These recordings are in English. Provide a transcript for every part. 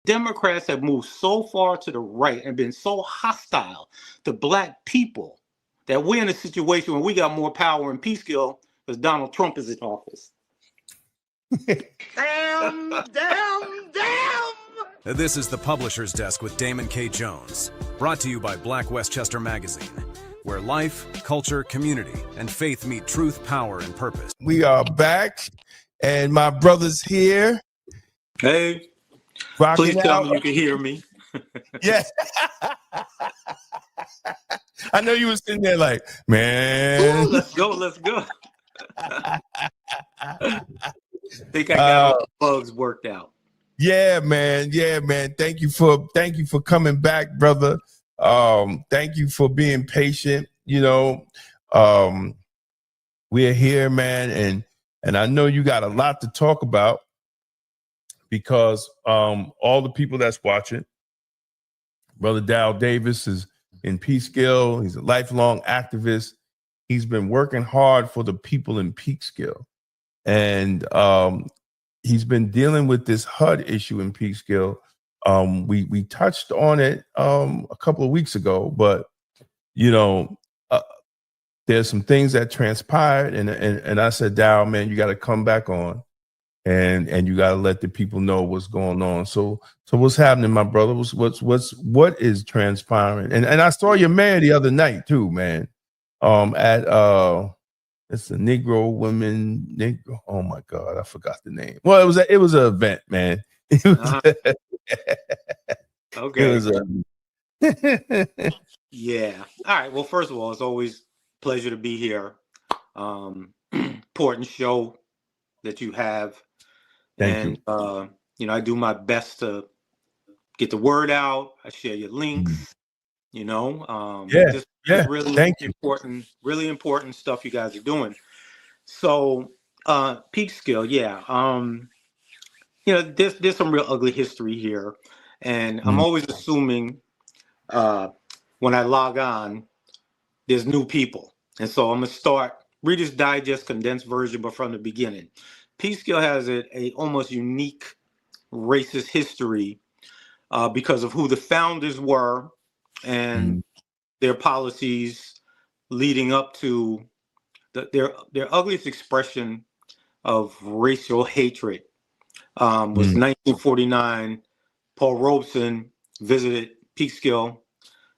Democrats have moved so far to the right and been so hostile to black people that we're in a situation where we got more power in Peekskill because Donald Trump is in office. Damn, damn, damn! This is the Publisher's Desk with Damon K. Jones, brought to you by Black Westchester Magazine, where life, culture, community, and faith meet truth, power, and purpose. We are back, and my brother's here. Hey, Rocking please tell out. me you can hear me. Yes. I know you were sitting there like, man. Ooh, let's go, let's go. Think I got all the bugs worked out. Yeah, man. Yeah, man. Thank you for coming back, brother. Thank you for being patient. You know, we're here, man, and I know you got a lot to talk about because all the people that's watching, Brother Daryl Davis is in Peekskill. He's a lifelong activist. He's been working hard for the people in Peekskill, and he's been dealing with this HUD issue in Peekskill. We touched on it a couple of weeks ago, but you know, there's some things that transpired, and I said, Daryl, man, you got to come back on, and you got to let the people know what's going on. So what's happening, my brother? What is transpiring? And I saw your man the other night too, man. At it's the Negro Women. Oh my God, I forgot the name. Well, it was an event, man. It was, Okay. It was Yeah. All right. Well, first of all, it's always a pleasure to be here. Important show that you have. Thank you. You know, I do my best to get the word out. I share your links. You know, just really important, really important stuff you guys are doing. So, Peekskill, yeah. You know, there's some real ugly history here, and I'm always assuming when I log on, there's new people, and so I'm gonna start Reader's Digest condensed version, but from the beginning. Peekskill has a almost unique racist history because of who the founders were and their policies leading up to their ugliest expression of racial hatred was 1949. Paul Robeson visited Peekskill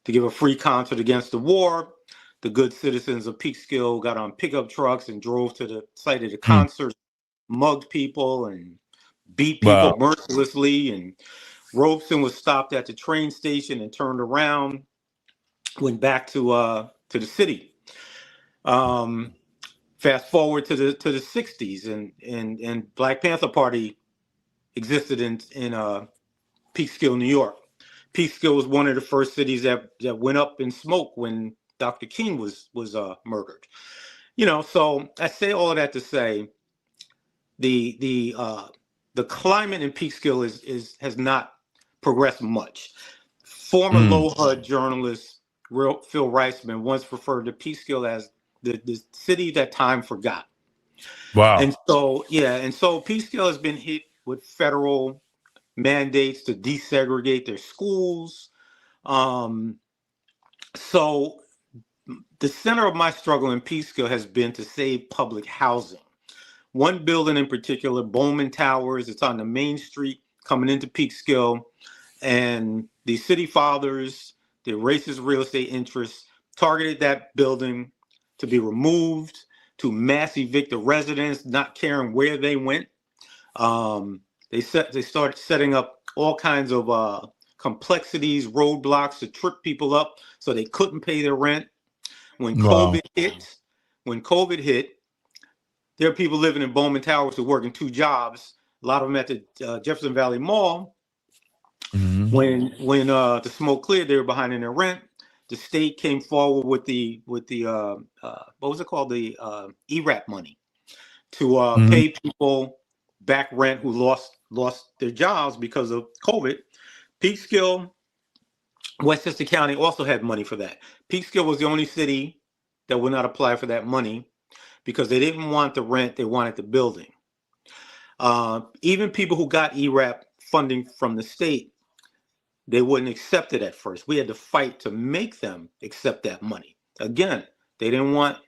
to give a free concert against the war. The good citizens of Peekskill got on pickup trucks and drove to the site of the concert, mugged people and beat people mercilessly. And Robeson was stopped at the train station and turned around, went back to the city. Fast forward to the 60s, and Black Panther Party existed in Peekskill, New York. Peekskill was one of the first cities that went up in smoke when Dr. King was murdered. You know, so I say all of that to say the climate in Peekskill has not progressed much. Former low HUD journalist Phil Reisman once referred to Peekskill as the city that time forgot. Wow. And so Peekskill has been hit with federal mandates to desegregate their schools. So the center of my struggle in Peekskill has been to save public housing. One building in particular, Bowman Towers, it's on the main street coming into Peekskill, and the city fathers, the racist real estate interests, targeted that building to be removed, to mass evict the residents, not caring where they went. They started setting up all kinds of complexities, roadblocks to trip people up so they couldn't pay their rent. When COVID hit, there are people living in Bowman Towers who work in 2 jobs. A lot of them at the Jefferson Valley Mall. When the smoke cleared, they were behind in their rent. The state came forward with the what was it called, the ERAP money to pay people back rent who lost their jobs because of COVID. Peekskill, Westchester County also had money for that. Peekskill was the only city that would not apply for that money because they didn't want the rent, they wanted the building. Even people who got ERAP funding from the state they wouldn't accept it at first. We had to fight to make them accept that money. Again, they didn't want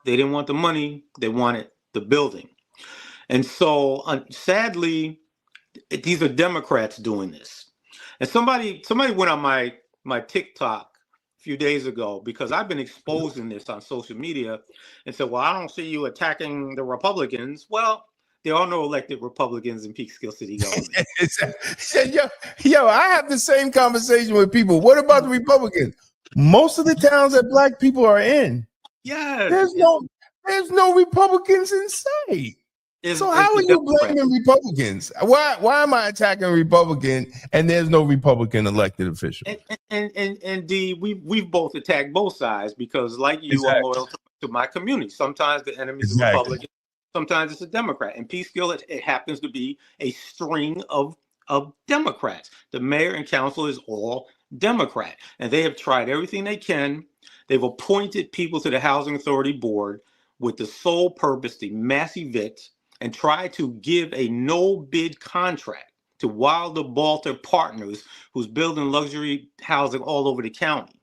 the money, they wanted the building. And so sadly, these are Democrats doing this. And somebody went on my TikTok a few days ago, because I've been exposing this on social media, and said, well, I don't see you attacking the Republicans. Well, there are no elected Republicans in Peekskill City government. yo, I have the same conversation with people. What about the Republicans? Most of the towns that Black people are in, there's no Republicans in sight. So how are you blaming Republicans? Why am I attacking a Republican and there's no Republican elected official? And we've both attacked both sides, because like you, I'm loyal to my community. Sometimes the enemy is a Republican, sometimes it's a Democrat. And Peekskill, it happens to be a string of Democrats. The mayor and council is all Democrat, and they have tried everything they can. They've appointed people to the Housing Authority Board with the sole purpose to mass evict and try to give a no-bid contract to Wilder Balter Partners, who's building luxury housing all over the county.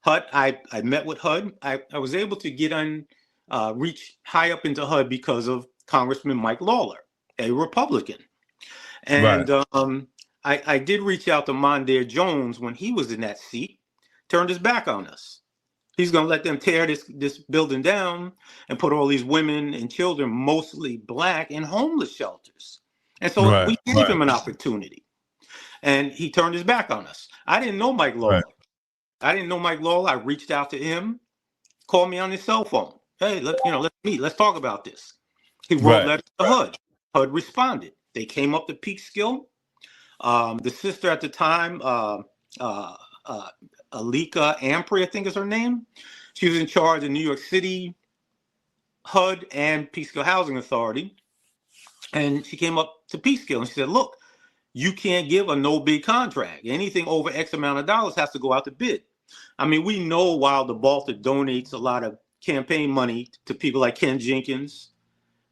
HUD, I met with HUD. I was able to get reach high up into HUD because of Congressman Mike Lawler, a Republican. And I did reach out to Mondaire Jones when he was in that seat, turned his back on us. He's going to let them tear this building down and put all these women and children, mostly Black, in homeless shelters. And so we gave him an opportunity. And he turned his back on us. I didn't know Mike Lawler. I reached out to him, called me on his cell phone. Hey, let's meet. Let's talk about this. He wrote letters to HUD. HUD responded. They came up to Peekskill. The sister at the time, Alika Ampry, I think is her name. She was in charge of New York City, HUD, and Peekskill Housing Authority. And she came up to Peekskill and she said, look, you can't give a no-bid contract. Anything over X amount of dollars has to go out to bid. I mean, we know Wilder Balter donates a lot of campaign money to people like Ken Jenkins,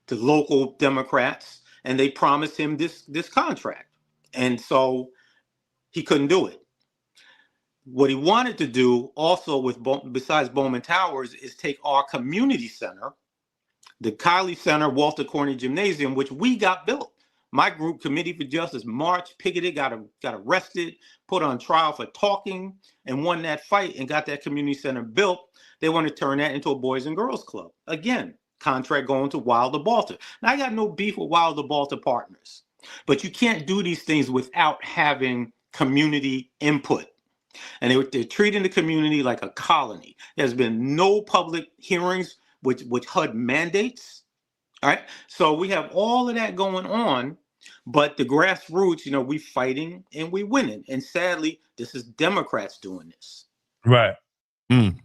to local Democrats, and they promised him this contract. And so he couldn't do it. What he wanted to do also besides Bowman Towers is take our community center, the Kiley Center, Walter Corney Gymnasium, which we got built. My group, Committee for Justice, marched, picketed, got arrested, put on trial for talking, and won that fight and got that community center built. They want to turn that into a Boys and Girls Club. Again, contract going to Wilder Balter. Now, I got no beef with Wilder Balter Partners, but you can't do these things without having community input. And they're treating the community like a colony. There's been no public hearings, which HUD mandates. All right. So we have all of that going on, but the grassroots, we fighting and we winning. And sadly, this is Democrats doing this. Right. Mm.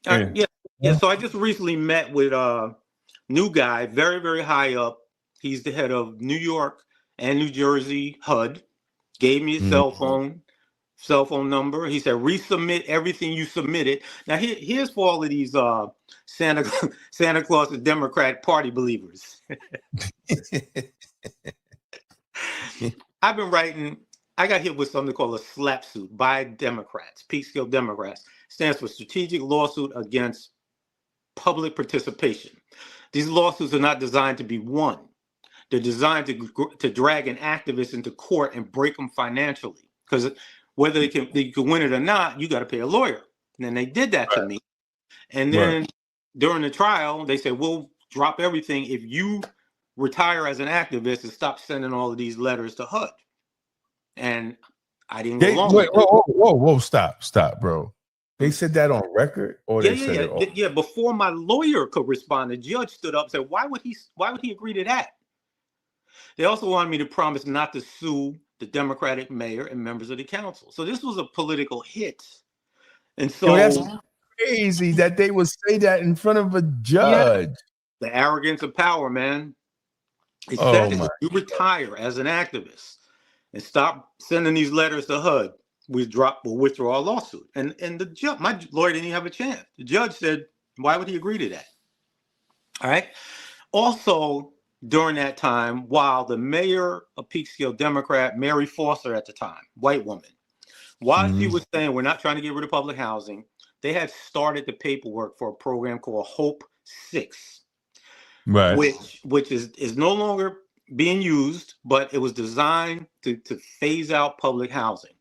Yeah. So I just recently met with a new guy, very, very high up. He's the head of New York and New Jersey HUD. Gave me his cell phone number. He said, resubmit everything you submitted. Now, here's for all of these Santa Claus and Democrat Party believers. I've been writing, I got hit with something called a slap suit by Democrats, Peekskill Democrats. Stands for Strategic Lawsuit Against Public Participation. These lawsuits are not designed to be won. They're designed to drag an activist into court and break them financially. Because whether they can win it or not, you got to pay a lawyer. And then they did that to me. And then during the trial, they said, we'll drop everything if you retire as an activist and stop sending all of these letters to HUD. And I didn't go along with it. Whoa, stop, bro. They said that on record, or they said it? Yeah, before my lawyer could respond, the judge stood up and said, why would he agree to that? They also wanted me to promise not to sue the Democratic mayor and members of the council. So this was a political hit. And so that's crazy that they would say that in front of a judge. Yeah, the arrogance of power, man. It said if you retire as an activist and stop sending these letters to HUD, we'll withdraw our lawsuit. And the judge, my lawyer didn't even have a chance. The judge said, why would he agree to that? All right. Also, during that time, while the mayor of Peekskill, Democrat, Mary Foster at the time, white woman, while she was saying we're not trying to get rid of public housing, they had started the paperwork for a program called Hope 6, right, which is no longer being used, but it was designed to phase out public housing.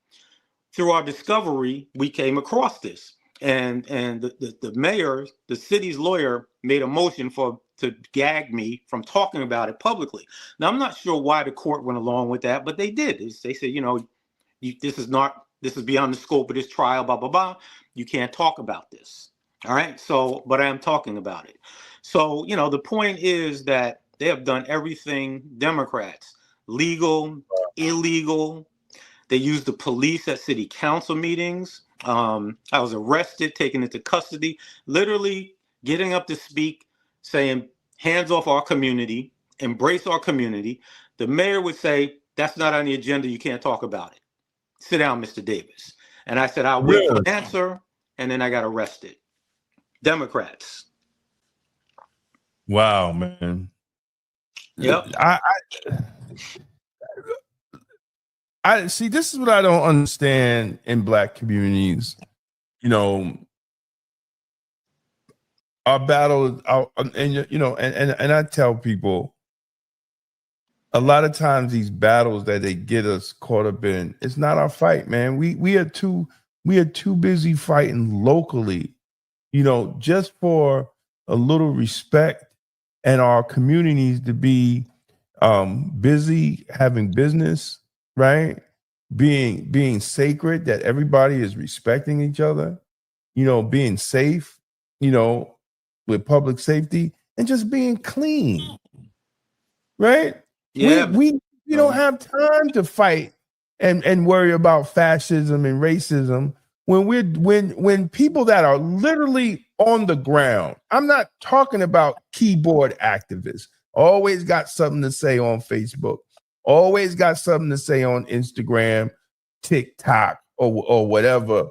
Through our discovery, we came across this, and the mayor, the city's lawyer, made a motion to gag me from talking about it publicly. Now, I'm not sure why the court went along with that, but they did. They said, this is beyond the scope of this trial, blah, blah, blah. You can't talk about this. All right. So, but I am talking about it. So, the point is that they have done everything, Democrats, legal, illegal. They use the police at city council meetings. I was arrested, taken into custody, literally getting up to speak, saying, hands off our community, embrace our community. The mayor would say, that's not on the agenda. You can't talk about it. Sit down, Mr. Davis. And I said, I'll wait for an answer. And then I got arrested. Democrats. Wow, man. Yep. I see. This is what I don't understand in Black communities. Our battle, and I tell people a lot of times these battles that they get us caught up in, it's not our fight, man. We are too busy fighting locally, just for a little respect and our communities to be busy having business. Right? Being sacred, that everybody is respecting each other, being safe, with public safety, and just being clean. Right? Yeah. We don't have time to fight and worry about fascism and racism when people that are literally on the ground. I'm not talking about keyboard activists, always got something to say on Facebook. Always got something to say on Instagram, TikTok, or whatever.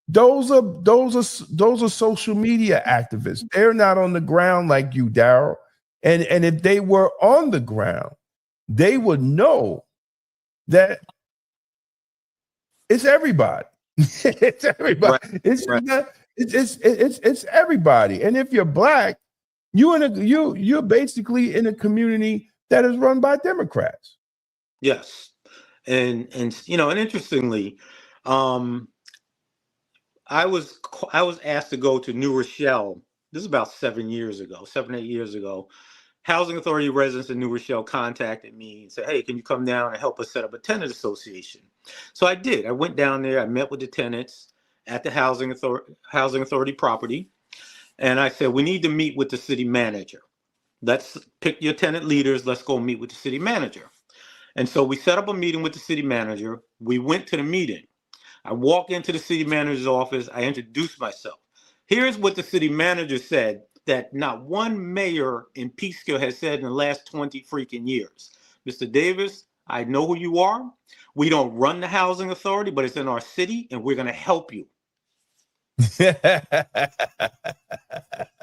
Those are social media activists. They're not on the ground like you, Daryl. And if they were on the ground, they would know that it's everybody. It's everybody. Right. It's everybody. And if you're Black, you're basically in a community that is run by Democrats. Yes. And interestingly, I was asked to go to New Rochelle. This is about 7 years ago, 8 years ago. Housing Authority residents in New Rochelle contacted me and said, hey, can you come down and help us set up a tenant association? So I did. I went down there. I met with the tenants at the Housing Authority property. And I said, we need to meet with the city manager. Let's pick your tenant leaders. Let's go meet with the city manager. And so we set up a meeting with the city manager. We went to the meeting. I walk into the city manager's office. I introduced myself. Here's what the city manager said that not one mayor in Peekskill has said in the last 20 freaking years. Mr. Davis, I know who you are. We don't run the housing authority, but it's in our city, and we're going to help you.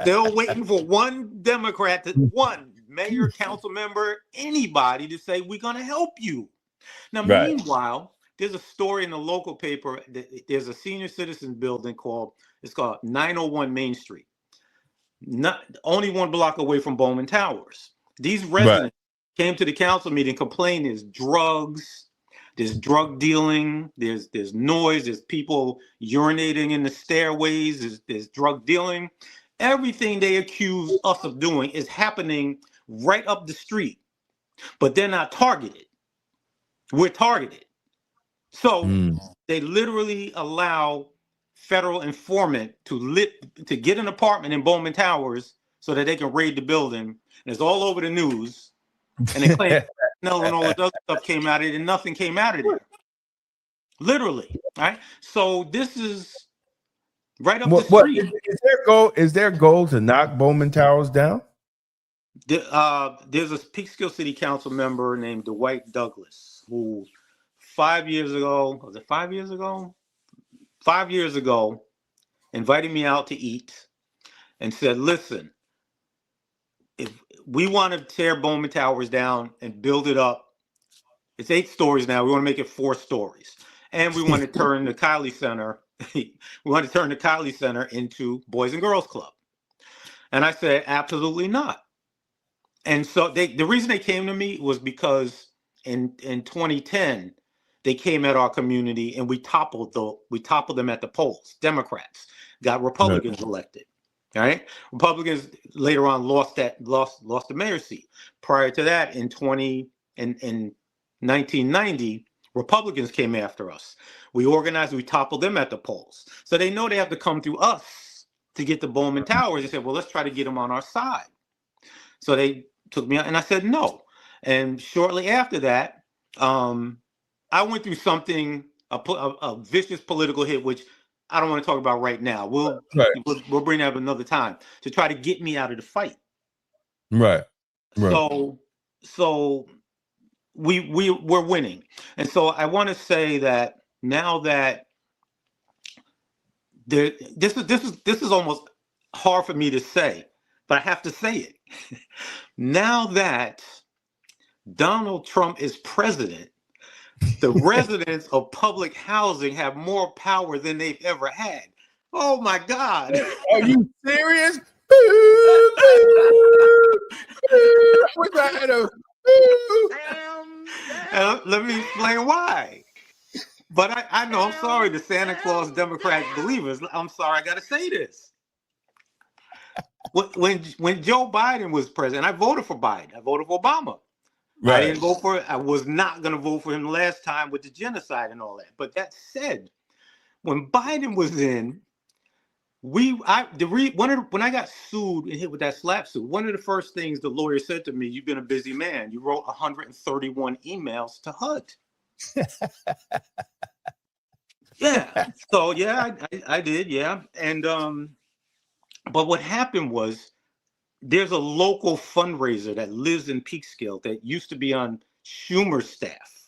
Still waiting for one Democrat, one mayor, council member, anybody to say, we're going to help you. Now, right. Meanwhile, there's a story in the local paper. There's a senior citizen building called 901 Main Street. Not only 1 block away from Bowman Towers. These residents came to the council meeting, complained there's drugs, there's drug dealing, there's noise, there's people urinating in the stairways, there's drug dealing. Everything they accuse us of doing is happening right up the street, but they're not targeted. We're targeted. So they literally allow federal informant to get an apartment in Bowman Towers so that they can raid the building. And it's all over the news. And they claim no, and all this other stuff came out of it, and nothing came out of there. Literally, right? So this is right up the street. Is their goal to knock Bowman Towers down? There's a Peekskill City Council member named Dwight Douglas who 5 years ago, was it 5 years ago? 5 years ago, invited me out to eat and said, listen, if we want to tear Bowman Towers down and build it up. It's 8 stories now. We want to make it 4 stories. And we want to turn the Kylie Center, into Boys and Girls Club. And I said, absolutely not. And so the reason they came to me was because in 2010, they came at our community and we toppled them at the polls. Democrats got Republicans elected. All right. Republicans later on lost the mayor's seat. Prior to that, in 1990, Republicans came after us. We organized, we toppled them at the polls. So they know they have to come through us to get the Bowman Towers. They said, well, let's try to get them on our side. So they took me out and I said no. And shortly after that, I went through something, a vicious political hit, which I don't want to talk about right now. We'll bring that up another time to try to get me out of the fight. Right. So we're winning. And so I want to say that now that this is almost hard for me to say, but I have to say it. Now that Donald Trump is president, the residents of public housing have more power than they've ever had. Oh my God. Are you serious? Let me explain why. But I know, I'm sorry, the Santa Claus Democrat believers. I'm sorry, I got to say this. When Joe Biden was president, I voted for Biden. I voted for Obama. Right. I didn't vote for it. I was not going to vote for him the last time with the genocide and all that. But that said, when Biden was in, when I got sued and hit with that slap suit, one of the first things the lawyer said to me, "You've been a busy man. You wrote 131 emails to HUD." Yeah. So yeah, I did. Yeah. And but what happened was, there's a local fundraiser that lives in Peekskill that used to be on Schumer's staff.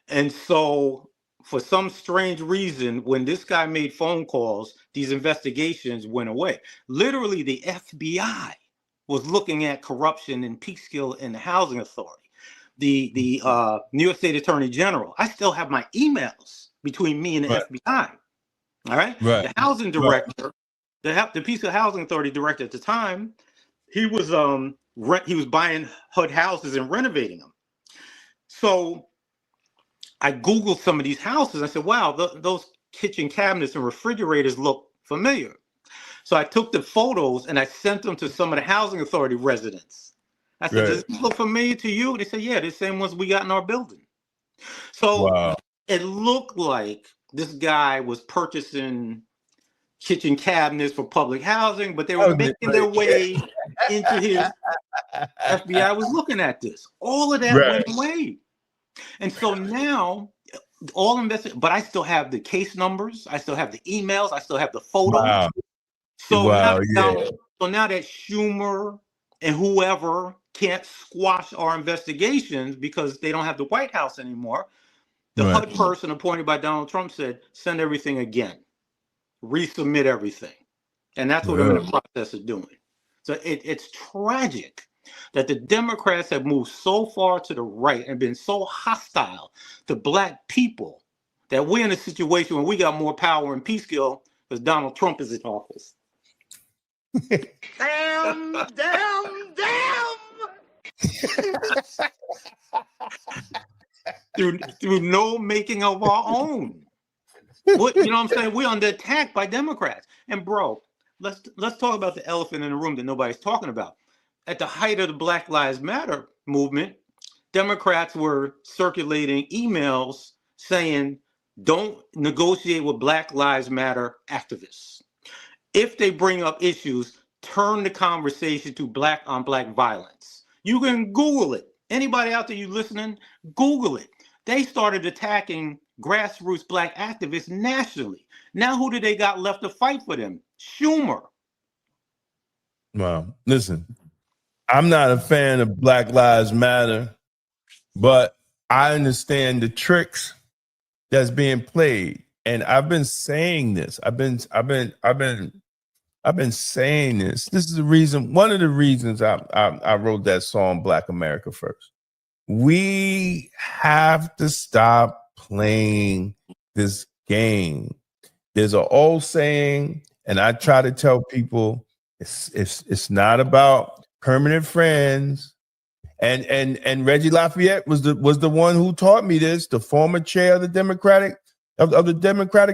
And so for some strange reason, when this guy made phone calls, these investigations went away. Literally, the FBI was looking at corruption in Peekskill and the Housing Authority. The New York State Attorney General, I still have my emails between me and the FBI. All right. The housing director, the Peekskill Housing Authority director at the time, he was buying HUD houses and renovating them. So I Googled some of these houses. I said, wow, those kitchen cabinets and refrigerators look familiar. So I took the photos and I sent them to some of the housing authority residents. I said, does this look familiar to you? They said, yeah, the same ones we got in our building. So it looked like this guy was purchasing kitchen cabinets for public housing, but they were making their way into his FBI was looking at this. All of that went away. And so now all invested, but I still have the case numbers, I still have the emails, I still have the photos. So now that Schumer and whoever can't squash our investigations because they don't have the White House anymore, the HUD person appointed by Donald Trump said, send everything again. Resubmit everything. And that's what I'm in the process of doing. So it's tragic that the Democrats have moved so far to the right and been so hostile to Black people that we're in a situation where we got more power in Peekskill because Donald Trump is in office. Damn. through no making of our own. What, you know what I'm saying? We're under attack by Democrats. And bro, let's talk about the elephant in the room that nobody's talking about. At the height of the Black Lives Matter movement, Democrats were circulating emails saying, don't negotiate with Black Lives Matter activists. If they bring up issues, turn the conversation to Black on Black violence. You can Google it. Anybody out there you listening, Google it. They started attacking grassroots Black activists nationally. Now who do they got left to fight for them? Schumer. Well, listen, I'm not a fan of Black Lives Matter, but I understand the tricks that's being played. And I've been saying this. I've been I've been saying this. This is the reason, one of the reasons I wrote that song, Black America First. We have to stop playing this game. There's an old saying, and I try to tell people it's not about permanent friends. And Reggie Lafayette was the one who taught me this, the former chair of the Democratic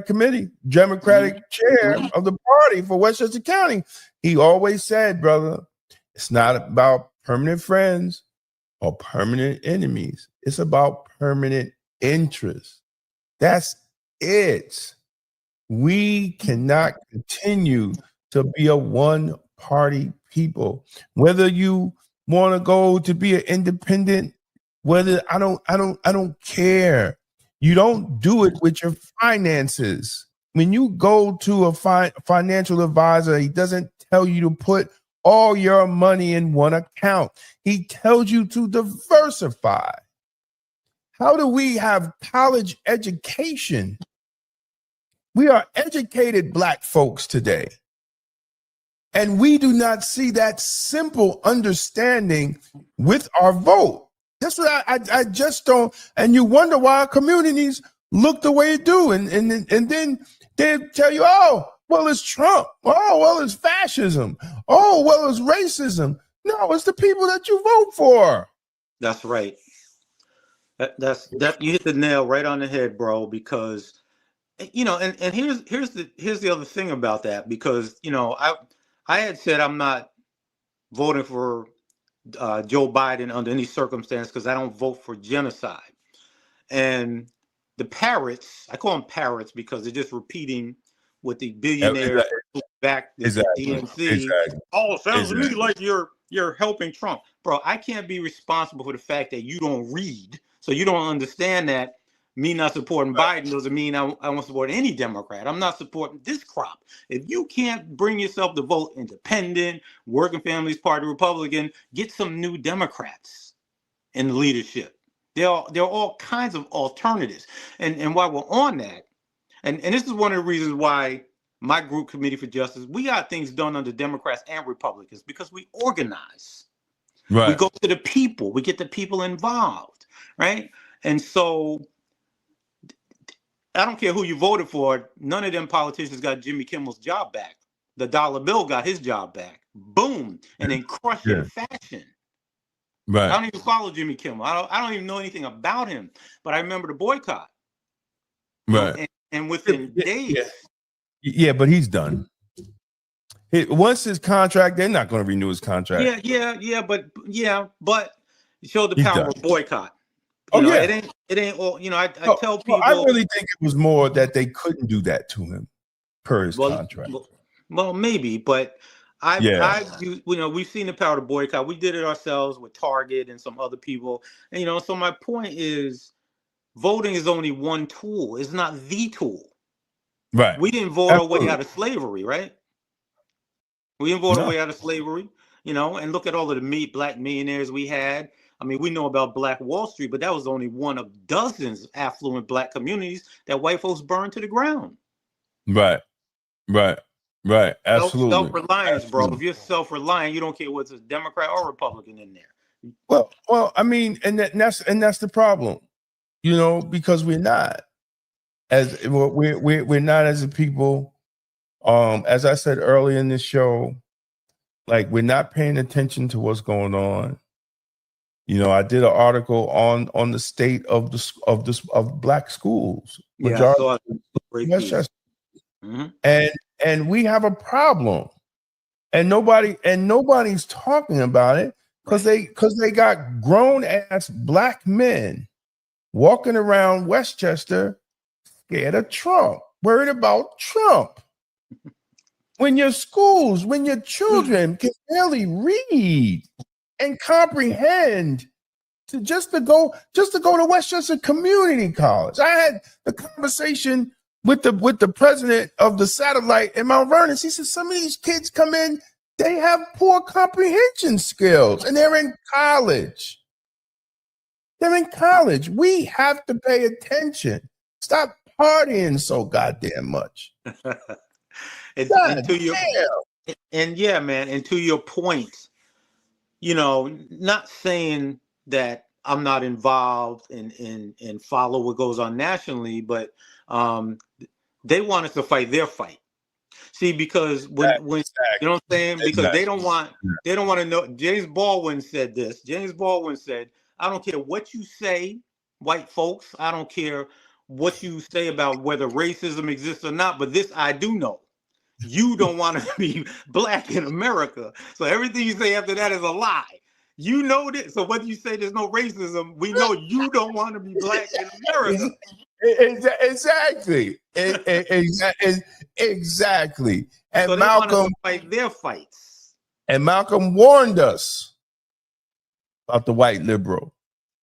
Committee, Democratic chair of the party for Westchester County. He always said, brother, it's not about permanent friends or permanent enemies. It's about permanent interests. That's it. We cannot continue to be a one-party people. Whether you want to go to be an independent, whether I don't care. You don't do it with your finances. When you go to a financial advisor, he doesn't tell you to put all your money in one account. He tells you to diversify. How do we have college education? We are educated Black folks today. And we do not see that simple understanding with our vote. That's what I just don't. And you wonder why our communities look the way it do. And then they tell you, oh, well, it's Trump. Oh, well, it's fascism. Oh, well, it's racism. No, it's the people that you vote for. That's right. That you hit the nail right on the head, bro, because, you know, and here's the other thing about that, because, you know, I had said I'm not voting for Joe Biden under any circumstance because I don't vote for genocide. And the parrots, I call them parrots because they're just repeating what the billionaires who back the DNC. Oh, sounds to me like you're helping Trump. Bro, I can't be responsible for the fact that you don't read, so you don't understand that me not supporting Biden doesn't mean I won't support any Democrat. I'm not supporting this crop. If you can't bring yourself to vote independent, Working Families Party, Republican, get some new Democrats in leadership. There are all kinds of alternatives. And while we're on that, and this is one of the reasons why my group, Committee for Justice, we got things done under Democrats and Republicans because we organize. Right. We go to the people. We get the people involved, right? And so I don't care who you voted for. None of them politicians got Jimmy Kimmel's job back. The dollar bill got his job back. Boom. And in crushing fashion. Right. I don't even follow Jimmy Kimmel. I don't even know anything about him. But I remember the boycott. Right. And within days. Yeah, but he's done. Once his contract, they're not going to renew his contract. But it showed the power of boycott. You know, it ain't all, you know, I tell people. I really think it was more that they couldn't do that to him per his contract. Well, maybe, but you know, we've seen the power to boycott. We did it ourselves with Target and some other people. And, you know, so my point is voting is only one tool. It's not the tool. Right. We didn't vote our way out of slavery, right? We didn't vote our way out of slavery, you know, and look at all of the Black millionaires we had. I mean, we know about Black Wall Street, but that was only one of dozens of affluent Black communities that white folks burned to the ground. Right. Absolutely. Self-reliance, bro. If you're self-reliant, you don't care whether it's a Democrat or Republican in there. Well, I mean, and that's the problem, you know, because we're not we're not as a people. As I said earlier in this show, like we're not paying attention to what's going on. You know, I did an article on the state of Black schools. Yeah, I saw it. And we have a problem, and nobody's talking about it because they got grown ass Black men walking around Westchester scared of Trump, worried about Trump. When your children can barely read and comprehend just to go to Westchester Community College. I had the conversation with the president of the satellite in Mount Vernon. He said some of these kids come in, they have poor comprehension skills, and they're in college. We have to pay attention. Stop partying so goddamn much. And to And yeah, man, and to your point, not saying that I'm not involved and follow what goes on nationally, but they want us to fight their fight. See, because when you know what I'm saying, because they don't want to know. James Baldwin said this. James Baldwin said, "I don't care what you say, white folks. I don't care what you say about whether racism exists or not. But this I do know: you don't want to be black in America. So everything you say after that is a lie. You know this. So whether you say there's no racism, we know you don't want to be black in America." Exactly. Exactly. And so they Malcolm want to fight their fights. And Malcolm warned us about the white liberal.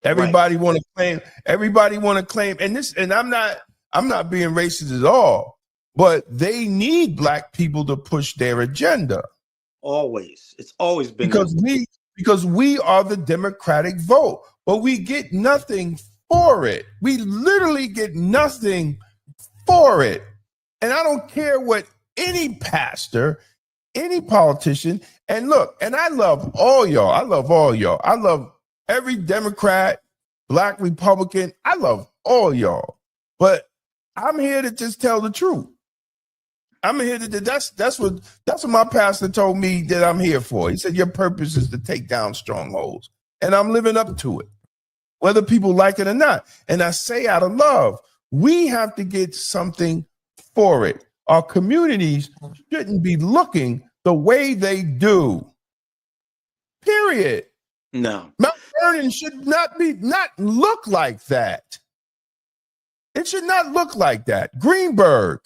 Everybody want to claim. Everybody want to claim. And I'm not being racist at all. But they need black people to push their agenda. Always. It's always been because we are the Democratic vote, but we get nothing for it. We literally get nothing for it. And I don't care what any pastor, any politician, and look, and I love all y'all. I love every Democrat, black Republican. I love all y'all. But I'm here to just tell the truth. I'm here to that's what my pastor told me that I'm here for. He said your purpose is to take down strongholds, and I'm living up to it, whether people like it or not. And I say out of love, we have to get something for it. Our communities shouldn't be looking the way they do. Period. No. Mount Vernon should not look like that. It should not look like that. Greenberg.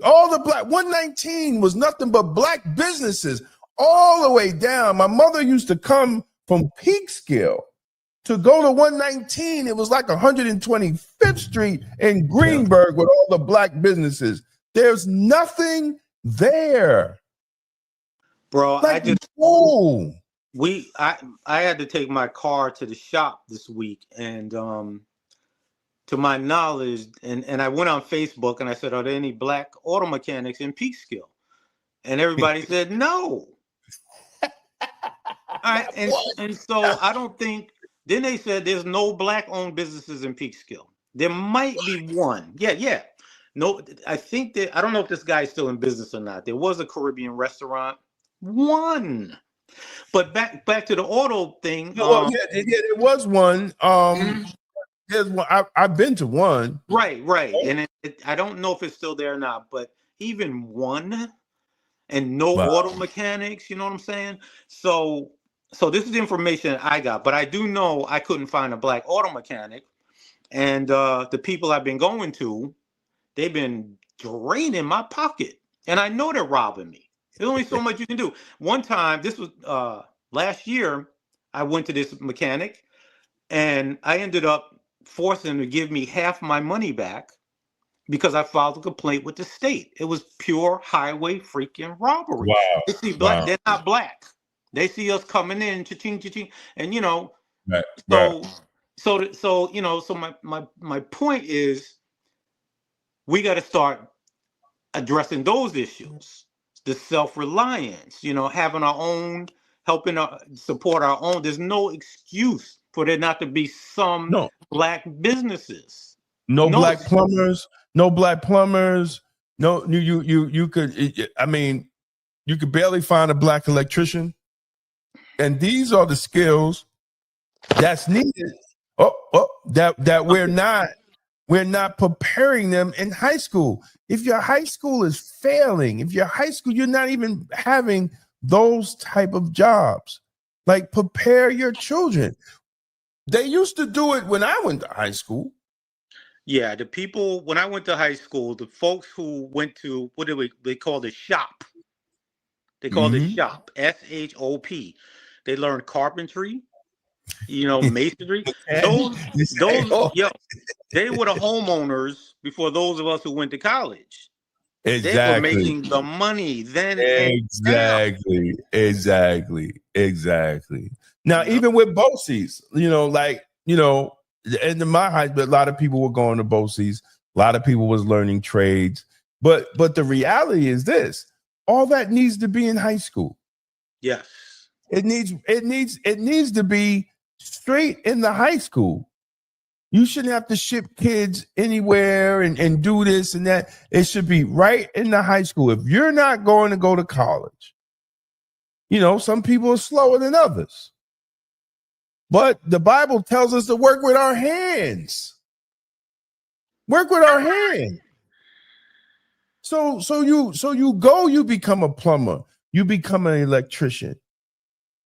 All the black 119 was nothing but black businesses all the way down. My mother used to come from Peekskill to go to 119. It was like 125th Street in Greenberg with all the black businesses. There's nothing there. Bro, like, I had to take my car to the shop this week, and to my knowledge, and I went on Facebook and I said, are there any black auto mechanics in Peekskill? And everybody said no. All right, and so I don't think. Then they said there's no black-owned businesses in Peekskill. There might be one. Yeah. No, I think that I don't know if this guy's still in business or not. There was a Caribbean restaurant. One. But back to the auto thing. There was one. There's one. I've been to one. Right. And I don't know if it's still there or not, but even one and no auto mechanics, you know what I'm saying? So this is the information I got, but I do know I couldn't find a black auto mechanic. And the people I've been going to, they've been draining my pocket. And I know they're robbing me. There's only so much you can do. One time, this was last year, I went to this mechanic and I ended up forcing him to give me half my money back because I filed a complaint with the state. It was pure highway freaking robbery. Wow. They see black, they're not black. They see us coming in, cha-ching, cha-ching, and so my point is we got to start addressing those issues. The self-reliance, having our own, helping support our own. There's no excuse for there not to be some black businesses. No black plumbers. No, you could. I mean, you could barely find a black electrician. And these are the skills that's needed. That we're not preparing them in high school. If your high school is failing, you're not even having those type of jobs. Like, prepare your children. They used to do it when I went to high school. Yeah, the people when I went to high school, the folks who went to they call the shop. They call it shop, SHOP. They learned carpentry, masonry. Those, they were the homeowners before those of us who went to college. Exactly. They were making the money then. Exactly. Now, even with BOCES, in my high school, a lot of people were going to BOCES. A lot of people was learning trades. But the reality is this: all that needs to be in high school. Yes. It needs to be straight in the high school. You shouldn't have to ship kids anywhere and do this and that. It should be right in the high school. If you're not going to go to college, you know, some people are slower than others. But the Bible tells us to work with our hands. Work with our hands. So you become a plumber, you become an electrician,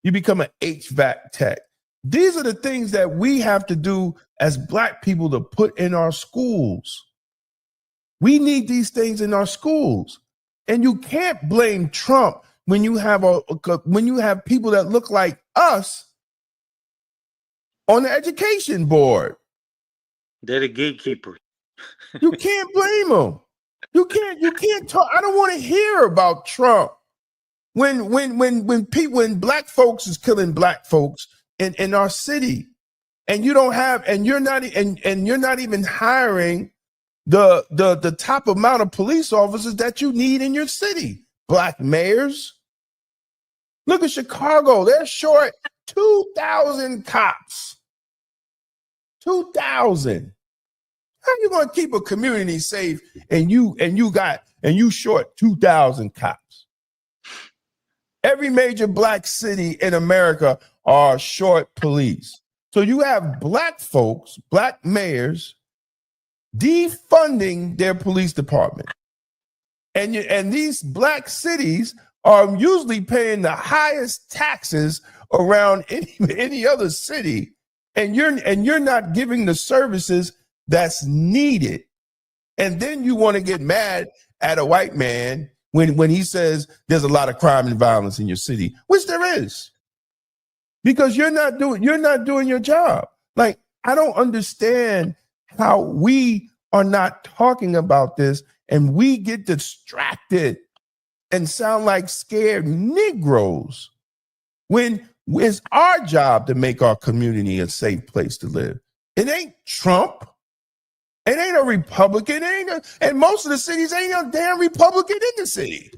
you become an HVAC tech. These are the things that we have to do as Black people to put in our schools. We need these things in our schools. And you can't blame Trump when you have people that look like us on the education board. They're the gatekeepers. You can't blame them. You can't talk. I don't want to hear about Trump when Black folks is killing Black folks in our city, and you're not even hiring the top amount of police officers that you need in your city. Black mayors. Look at Chicago. They're short 2,000 cops. 2,000. How are you going to keep a community safe and you short 2,000 cops? Every major Black city in America are short police. So you have Black folks, Black mayors, defunding their police department. And these Black cities are usually paying the highest taxes around any other city. And you're not giving the services that's needed. And then you want to get mad at a white man when he says there's a lot of crime and violence in your city, which there is, because you're not doing your job. Like, I don't understand how we are not talking about this and we get distracted and sound like scared Negroes when it's our job to make our community a safe place to live. It ain't Trump. It ain't a Republican. And most of the cities ain't a damn Republican in the city.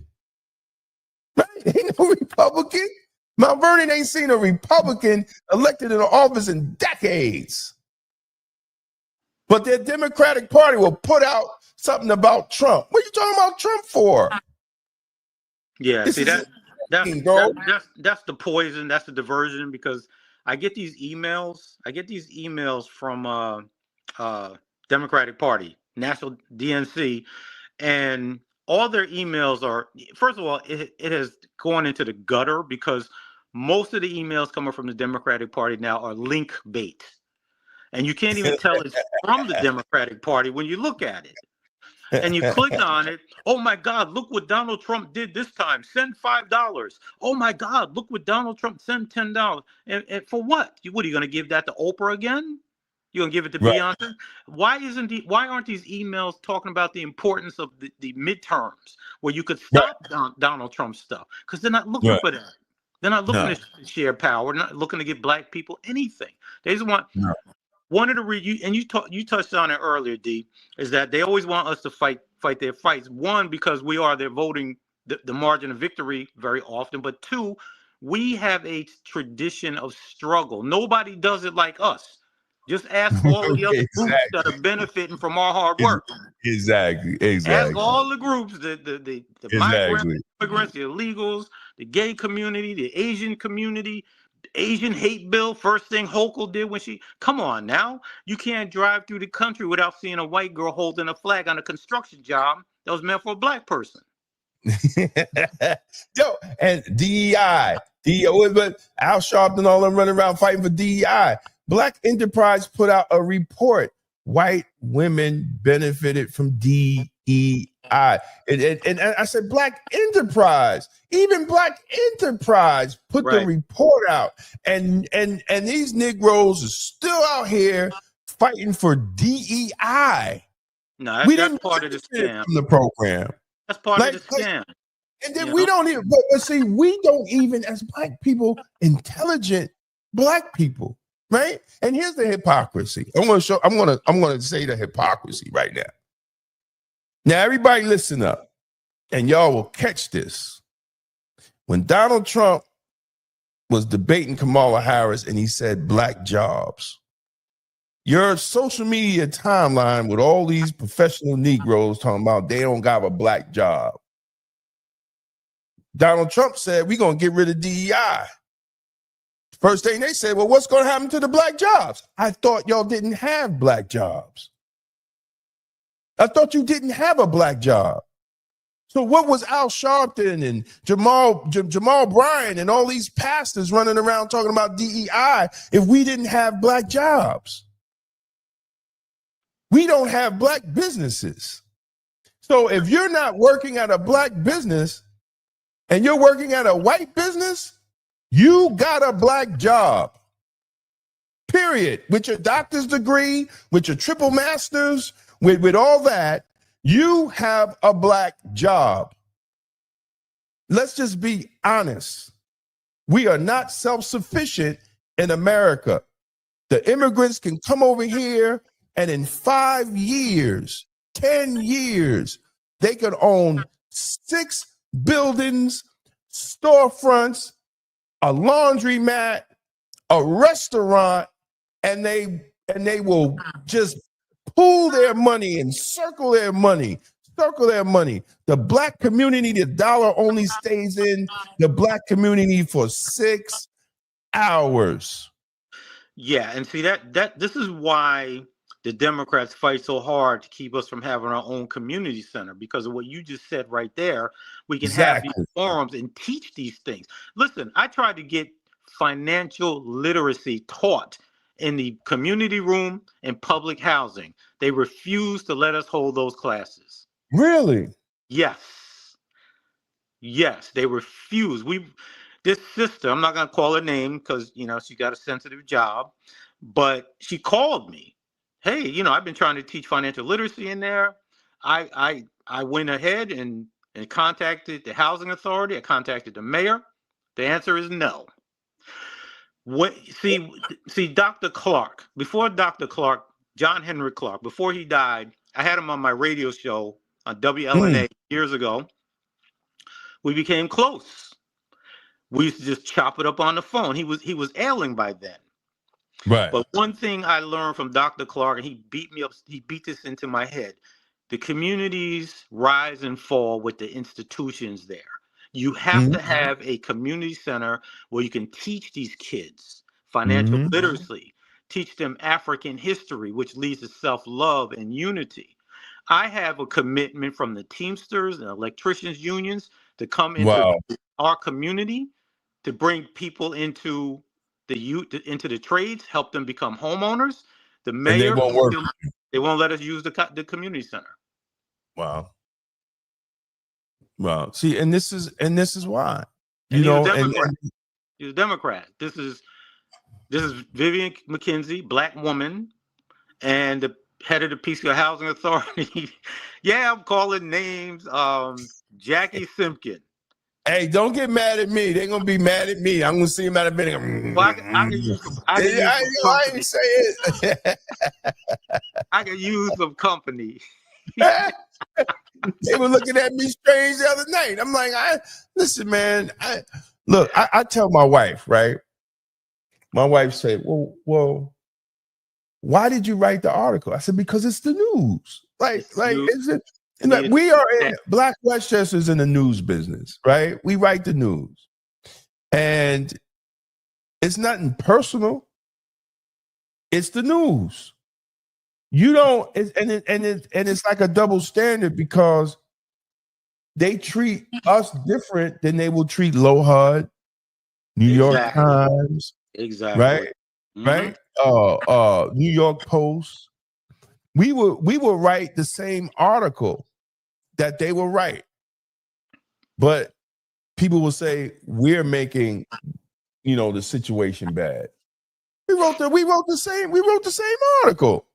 Right? Ain't no Republican. Mount Vernon ain't seen a Republican elected in the office in decades. But their Democratic Party will put out something about Trump. What are you talking about Trump for? Yeah, This see that's the poison. That's the diversion, because I get these emails. From Democratic Party, National DNC, and all their emails are, first of all, it has gone into the gutter, because most of the emails coming from the Democratic Party now are link bait. And you can't even tell it's from the Democratic Party when you look at it. And you click on it. Oh my God, look what Donald Trump did this time. Send $5. Oh my God, look what Donald Trump sent $10. And for what? What are you going to give that to Oprah again? You're gonna give it to Beyonce? Why aren't these emails talking about the importance of the midterms, where you could stop Donald Trump stuff? Because they're not looking for that. They're not looking to share power. They're not looking to give Black people anything. They just want one of the and you touched on it earlier, D, is that they always want us to fight their fights. One, because we are their voting the margin of victory very often, but two, we have a tradition of struggle. Nobody does it like us. Just ask all of the other groups that are benefiting from our hard work. Exactly. Ask all the groups, the migrants, immigrants, the illegals, the gay community, the Asian community, Asian hate bill. First thing Hochul did when come on now. You can't drive through the country without seeing a white girl holding a flag on a construction job that was meant for a Black person. Yo, and DEI, but Al Sharpton, all them running around fighting for DEI. Black Enterprise put out a report. White women benefited from DEI. And I said, Black Enterprise, even Black Enterprise put the report out. And these Negroes are still out here fighting for DEI. No, that's part of the scam. From the program. That's part of the scam. And then we don't even, but see, we don't even, as Black people, intelligent Black people. Right? And here's the hypocrisy. I'm going to say the hypocrisy right now. Now, everybody listen up. and y'all will catch this. When Donald Trump was debating Kamala Harris and he said black jobs, your social media timeline with all these professional Negroes talking about they don't got a black job. Donald Trump said, we're going to get rid of DEI. First thing they said, well, what's going to happen to the black jobs? I thought y'all didn't have black jobs. I thought you didn't have a black job. So what was Al Sharpton and Jamal Bryant and all these pastors running around talking about DEI if we didn't have black jobs? We don't have black businesses. So if you're not working at a black business and you're working at a white business, you got a black job. Period. With your doctor's degree, with your triple masters, with all that, you have a black job. Let's just be honest. We are not self-sufficient in America. The immigrants can come over here and in 5 years, 10 years, they could own 6 buildings, storefronts, a laundromat, a restaurant, and they will just pool their money and circle their money. The black community, the dollar only stays in the black community for 6 hours. Yeah, and see that this is why the Democrats fight so hard to keep us from having our own community center, because of what you just said right there. We can have these forums and teach these things. Listen, I tried to get financial literacy taught in the community room and public housing. They refused to let us hold those classes. Really? Yes. Yes, they refused. This sister, I'm not going to call her name because, she got a sensitive job, but she called me. Hey, I've been trying to teach financial literacy in there. I went ahead and contacted the housing authority. I contacted the mayor. The answer is no. See, Dr. Clark, before Dr. Clark, John Henry Clark, before he died, I had him on my radio show on WLNA years ago. We became close. We used to just chop it up on the phone. He was ailing by then. Right. But one thing I learned from Dr. Clark, and he beat this into my head. The communities rise and fall with the institutions there. You have to have a community center where you can teach these kids financial literacy, teach them African history, which leads to self-love and unity. I have a commitment from the Teamsters and electricians unions to come into our community to bring people into the trades, help them become homeowners. The mayor, they won't let us use the community center. Wow. See, and this is why, he's a Democrat. This is Vivian McKenzie, black woman, and the head of the Peekskill Housing Authority. Yeah, I'm calling names. Jackie Simpkin. Hey, don't get mad at me. They're gonna be mad at me. I'm gonna see him at a minute. Well, I can say it. I can use some company. They were looking at me strange the other night. I'm like, listen, man. I tell my wife, right? My wife said, well, why did you write the article? I said, because it's the news. We are in Black Westchester's in the news business, right? We write the news, and it's nothing personal. It's the news. You don't, it's like a double standard because they treat us different than they will treat Lohud, New York Times, right? Right? New York Post. We will write the same article that they will write, but people will say we're making, the situation bad. We wrote the same article.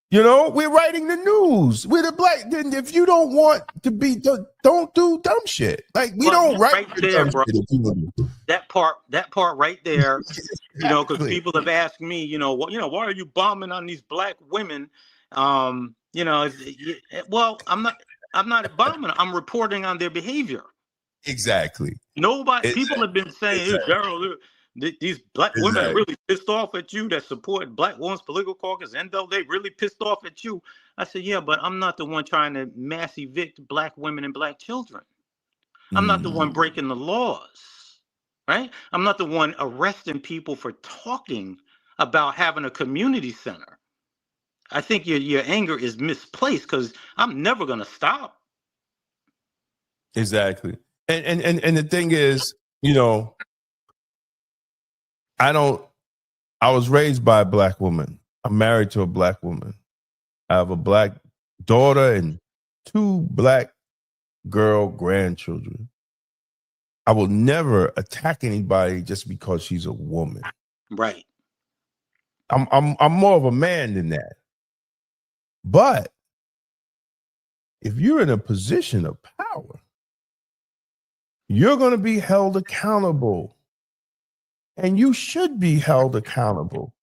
We're writing the news. We're the black. Then if you don't want to be, don't do dumb shit. Like we don't write the dumb shit. That part right there. Because people have asked me, why are you bombing on these black women? Well, I'm not. I'm not bombing. I'm reporting on their behavior. Exactly. People have been saying, hey, Daryl, these black women are really pissed off at you that support black women's political caucus, and though they really pissed off at you. I said, yeah, but I'm not the one trying to mass evict black women and black children. I'm not the one breaking the laws, right? I'm not the one arresting people for talking about having a community center. I think your anger is misplaced because I'm never going to stop. Exactly. And the thing is, you know, I was raised by a black woman. I'm married to a black woman. I have a black daughter and 2 black girl grandchildren. I will never attack anybody just because she's a woman. Right. I'm more of a man than that. But if you're in a position of power, you're going to be held accountable. And you should be held accountable.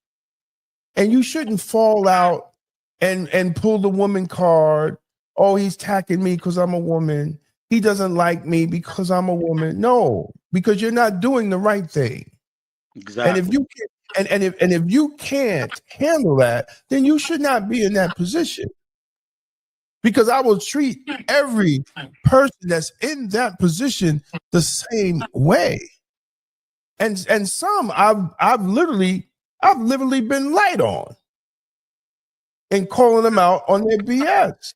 And you shouldn't fall out and pull the woman card. Oh, he's attacking me because I'm a woman. He doesn't like me because I'm a woman. No, because you're not doing the right thing. Exactly. And if you if you can't handle that, then you should not be in that position. Because I will treat every person that's in that position the same way. And some I've literally been light on and calling them out on their BS.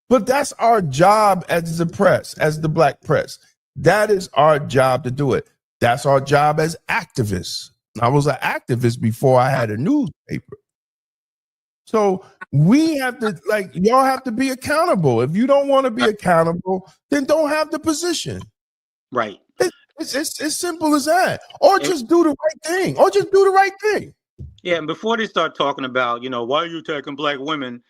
But that's our job as the press, as the black press. That is our job to do it. That's our job as activists. I was an activist before I had a newspaper. So we have to, y'all have to be accountable. If you don't want to be accountable, then don't have the position. Right. It's as simple as that. Or just do the right thing. Or just do the right thing. Yeah, and before they start talking about, why are you attacking black women?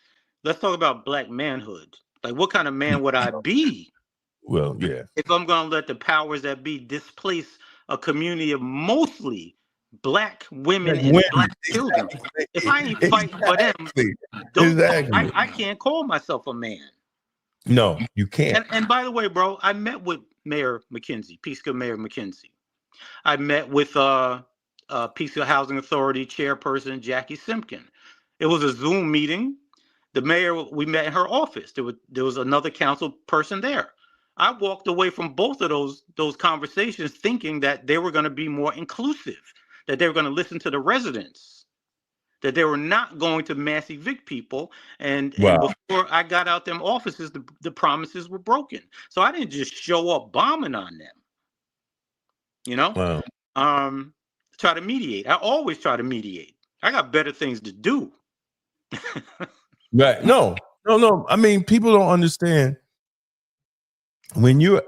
Let's talk about black manhood. Like, what kind of man would I be? Well, yeah. If I'm going to let the powers that be displace a community of mostly black women and black children. If I ain't fighting for them, I can't call myself a man. No, you can't. And by the way, bro, I met with Mayor McKenzie, Peekskill Mayor McKenzie. I met with Peekskill Housing Authority Chairperson Jackie Simpkin. It was a Zoom meeting. The mayor, we met in her office. There was another council person there. I walked away from both of those conversations thinking that they were going to be more inclusive, that they were going to listen to the residents, that they were not going to mass evict people. And before I got out them offices, the promises were broken. So I didn't just show up bombing on them, try to mediate. I always try to mediate. I got better things to do. Right. No. I mean, people don't understand. When you're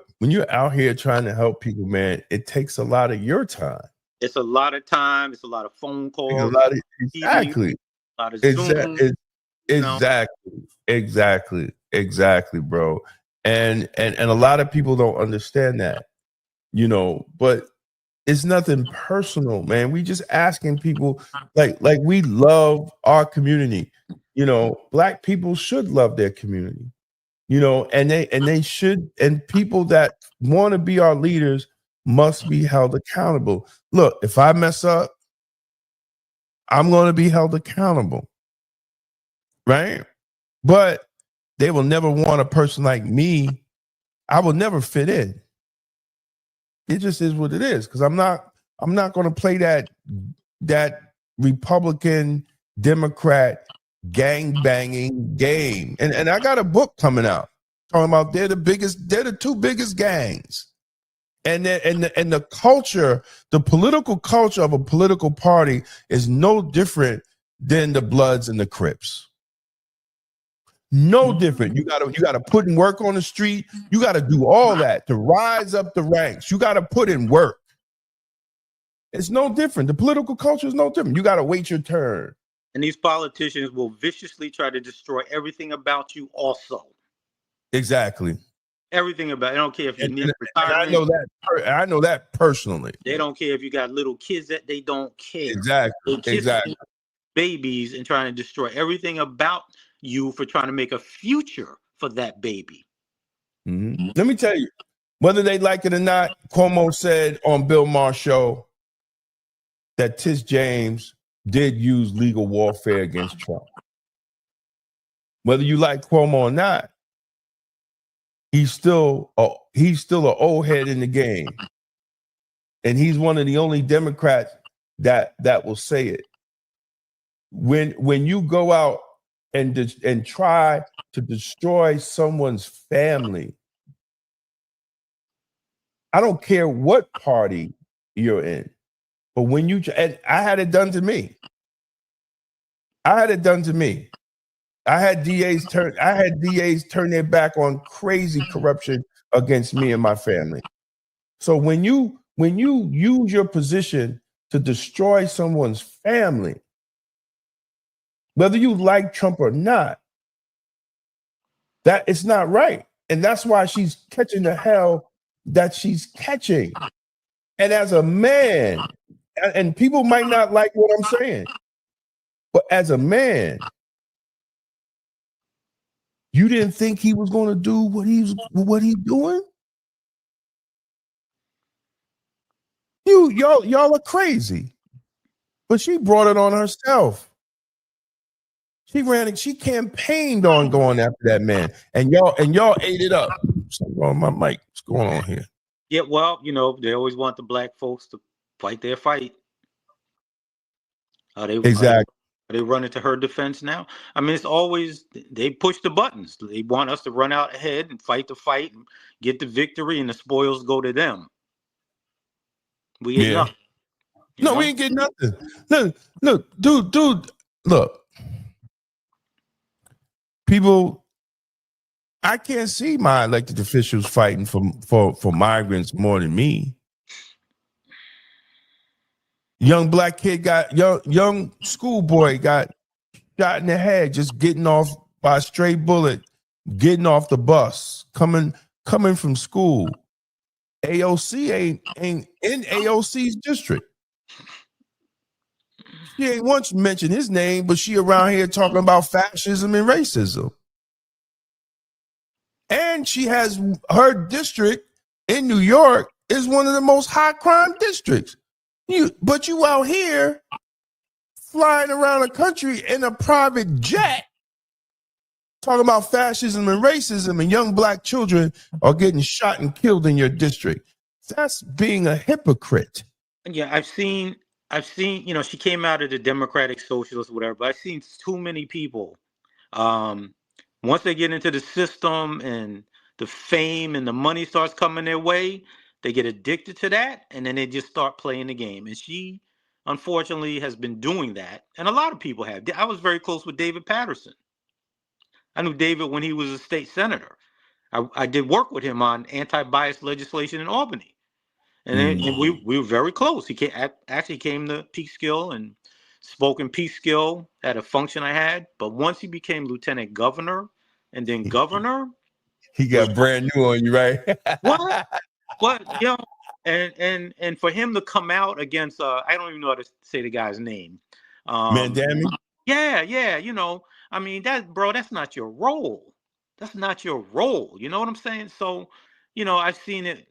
out here trying to help people, man, it takes a lot of your time. It's a lot of time. It's a lot of phone calls. Exactly. A lot of Zoom. Exactly, bro. And a lot of people don't understand that, but it's nothing personal, man. We just asking people, like we love our community. Black people should love their community, and they should, and people that want to be our leaders must be held accountable. Look, if I mess up, I'm going to be held accountable, right? But they will never want a person like me. I will never fit in. It just is what it is, because I'm not going to play that Republican Democrat gang banging game. And I got a book coming out talking about they're the 2 biggest gangs. And the culture, the political culture of a political party is no different than the Bloods and the Crips. No different. You gotta put in work on the street. You gotta do all that to rise up the ranks. You gotta put in work. It's no different. The political culture is no different. You gotta wait your turn. And these politicians will viciously try to destroy everything about you also. Exactly. Everything about it. I don't care if you need retirement. I know that personally. They don't care if you got little kids that they don't care. Exactly. Babies and trying to destroy everything about you for trying to make a future for that baby. Mm-hmm. Let me tell you, whether they like it or not, Cuomo said on Bill Maher's show that Tish James did use legal warfare against Trump. Whether you like Cuomo or not, he's still an old head in the game, and he's one of the only Democrats that will say it. When you go out and try to destroy someone's family, I don't care what party you're in, but when you and I had it done to me. I had DAs turn their back on crazy corruption against me and my family. So when you use your position to destroy someone's family, whether you like Trump or not, that it's not right. And that's why she's catching the hell that she's catching. And as a man, and people might not like what I'm saying, but as a man, you didn't think he was going to do what he's doing? Y'all are crazy. But she brought it on herself. She campaigned on going after that man, and y'all ate it up. Something wrong with my mic. What's going on here? Yeah, well, they always want the black folks to fight their fight. Exactly. Are they running to her defense now? I mean, it's always they push the buttons. They want us to run out ahead and fight the fight and get the victory, and the spoils go to them. We get nothing. We ain't getting nothing. Look, dude, look. People, I can't see my elected officials fighting for migrants more than me. Young black kid young schoolboy got shot in the head just getting off by a stray bullet, getting off the bus, coming from school. AOC ain't in AOC's district. She ain't once mentioned his name, but she around here talking about fascism and racism. And she has her district in New York is one of the most high crime districts. But you out here flying around the country in a private jet talking about fascism and racism, and young black children are getting shot and killed in your district. That's being a hypocrite. Yeah, I've seen, she came out of the Democratic Socialist, whatever, but I've seen too many people. Once they get into the system and the fame and the money starts coming their way, they get addicted to that, and then they just start playing the game. And she, unfortunately, has been doing that. And a lot of people have. I was very close with David Patterson. I knew David when he was a state senator. I did work with him on anti-bias legislation in Albany. And we were very close. He actually came to Peekskill and spoke in Peekskill at a function I had. But once he became lieutenant governor and then governor, he got brand new on you, right? What? And for him to come out against I don't even know how to say the guy's name. Mandami? Yeah. I mean, that's not your role. That's not your role. You know what I'm saying? So, I've seen it.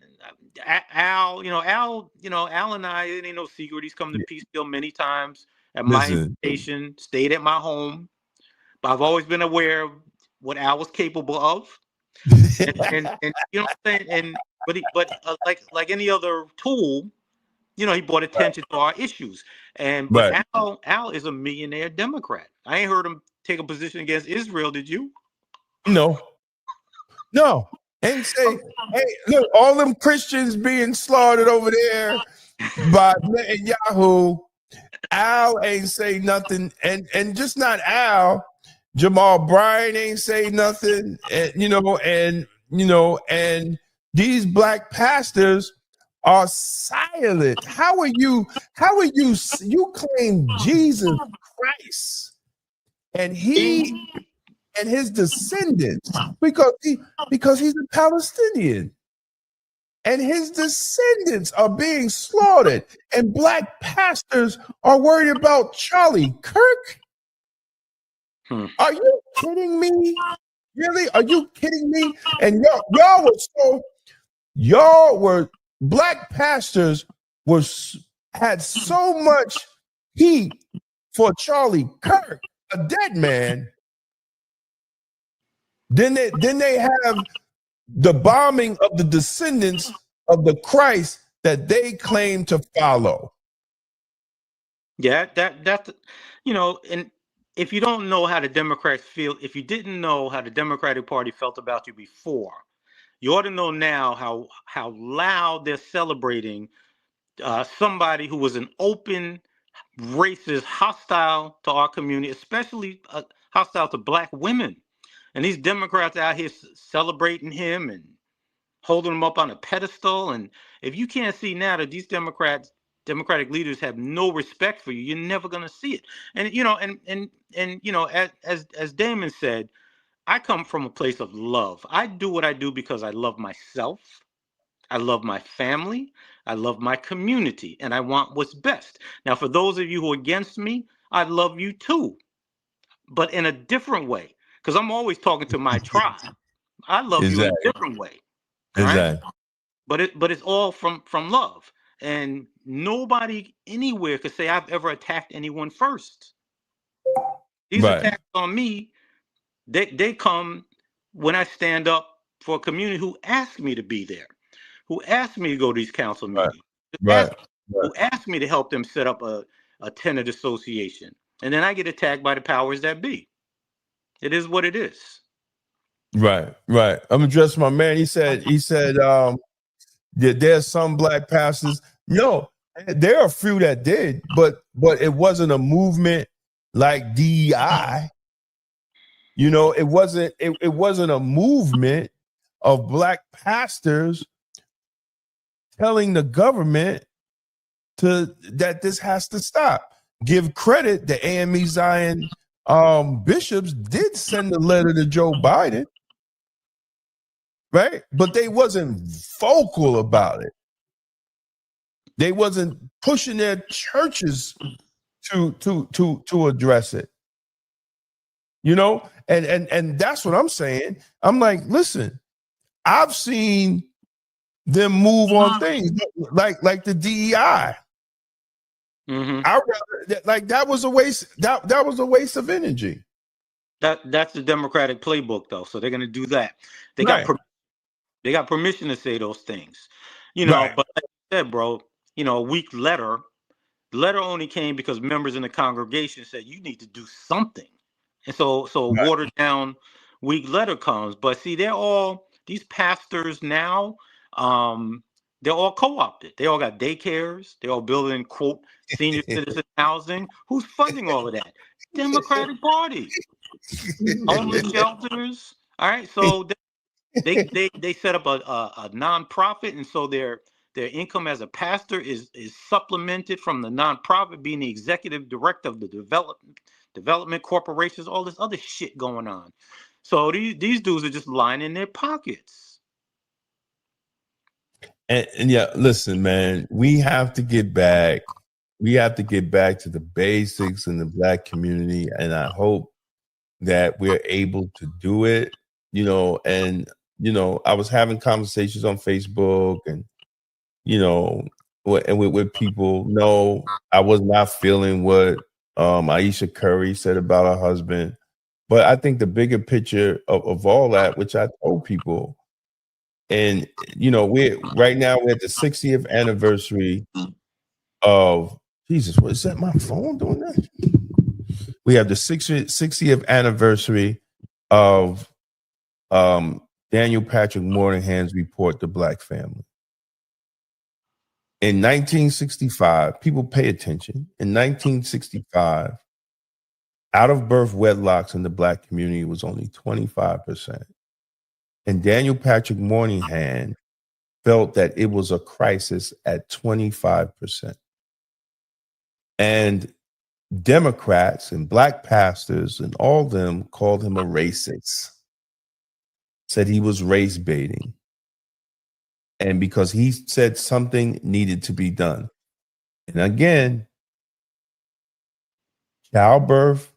Al and I, it ain't no secret. He's come to Peekskill many times at my invitation, stayed at my home. But I've always been aware of what Al was capable of. and you know what I'm saying? But like any other tool, he brought attention to our issues. But Al is a millionaire Democrat. I ain't heard him take a position against Israel. Did you? No. And say, hey, look, all them Christians being slaughtered over there by Netanyahu. Al ain't say nothing, and just not Al. Jamal Bryan ain't say nothing, and these black pastors are silent. How are you claim Jesus Christ and he and his descendants because he's a Palestinian and his descendants are being slaughtered, and black pastors are worried about Charlie Kirk? Are you kidding me? Really? Are you kidding me? And y'all were black pastors had so much heat for Charlie Kirk, a dead man. Then they have the bombing of the descendants of the Christ that they claim to follow. Yeah, that and if you don't know how the Democrats feel, if you didn't know how the Democratic Party felt about you before, you ought to know now how loud they're celebrating somebody who was an open racist, hostile to our community, especially hostile to black women. And these Democrats out here celebrating him and holding him up on a pedestal. And if you can't see now that these Democratic leaders have no respect for you, you're never going to see it. And as Damon said, I come from a place of love. I do what I do because I love myself. I love my family. I love my community, and I want what's best. Now, for those of you who are against me, I love you too, but in a different way, because I'm always talking to my tribe. I love you in a different way. Right? But it's all from love. And nobody anywhere could say I've ever attacked anyone first. These attacks on me, they come when I stand up for a community who asked me to be there, who asked me to go to these council meetings, who asked me to help them set up a tenant association. And then I get attacked by the powers that be. It is what it is. Right. I'm addressing my man. He said, there's some black pastors. No, there are a few that did, but it wasn't a movement like DEI. It wasn't a movement of black pastors telling the government that this has to stop. Give credit, the AME Zion bishops did send a letter to Joe Biden, right? But they wasn't vocal about it. They wasn't pushing their churches to address it. And that's what I'm saying. I'm like, listen, I've seen them move on things like the DEI. Mm-hmm. I rather that was a waste. That was a waste of energy. That's the Democratic playbook, though. So they're going to do that. They got permission to say those things, But like I said, bro, a weak letter. The letter only came because members in the congregation said you need to do something, and so watered down weak letter comes. But see, these pastors now. They're all co-opted. They all got daycares. They're all building, quote, senior citizen housing. Who's funding all of that? Democratic Party. Homeless shelters. All right. So they set up a nonprofit, and so their income as a pastor is supplemented from the nonprofit, being the executive director of the development corporations, all this other shit going on. So these dudes are just lining their pockets. And yeah, listen, man, we have to get back. We have to get back to the basics in the black community. And I hope that we're able to do it, and, I was having conversations on Facebook and, with people. No, I was not feeling what Aisha Curry said about her husband. But I think the bigger picture of all that, which I told people, and we're right now we're at the 60th anniversary of Jesus. What is that? My phone doing that? We have the 60th anniversary of Daniel Patrick Moynihan's report, The Black Family. In 1965, people pay attention. In 1965, out of birth wedlocks in the black community was only 25%. And Daniel Patrick Moynihan felt that it was a crisis at 25%. And Democrats and black pastors and all of them called him a racist, said he was race baiting. And because he said something needed to be done. And again, childbirth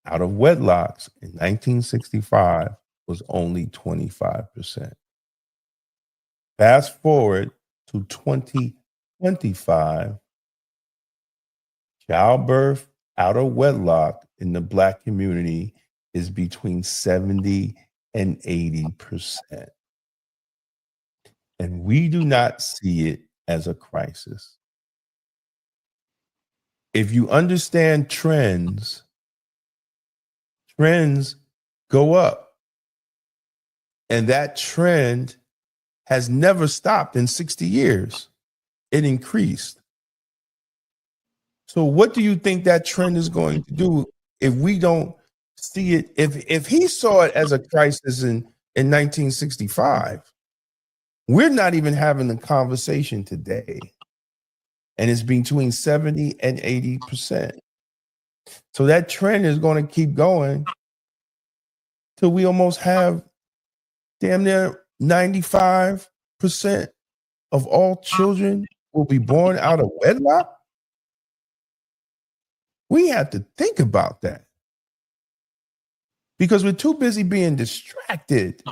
out of wedlocks in 1965 was only 25%. Fast forward to 2025, childbirth out of wedlock in the Black community is between 70 and 80%. And we do not see it as a crisis. If you understand trends go up. And that trend has never stopped in 60 years. It increased. So what do you think that trend is going to do if we don't see it? If he saw it as a crisis in 1965, we're not even having the conversation today. And it's between 70 and 80%. So that trend is going to keep going till we almost have damn near 95% of all children will be born out of wedlock. We have to think about that because we're too busy being distracted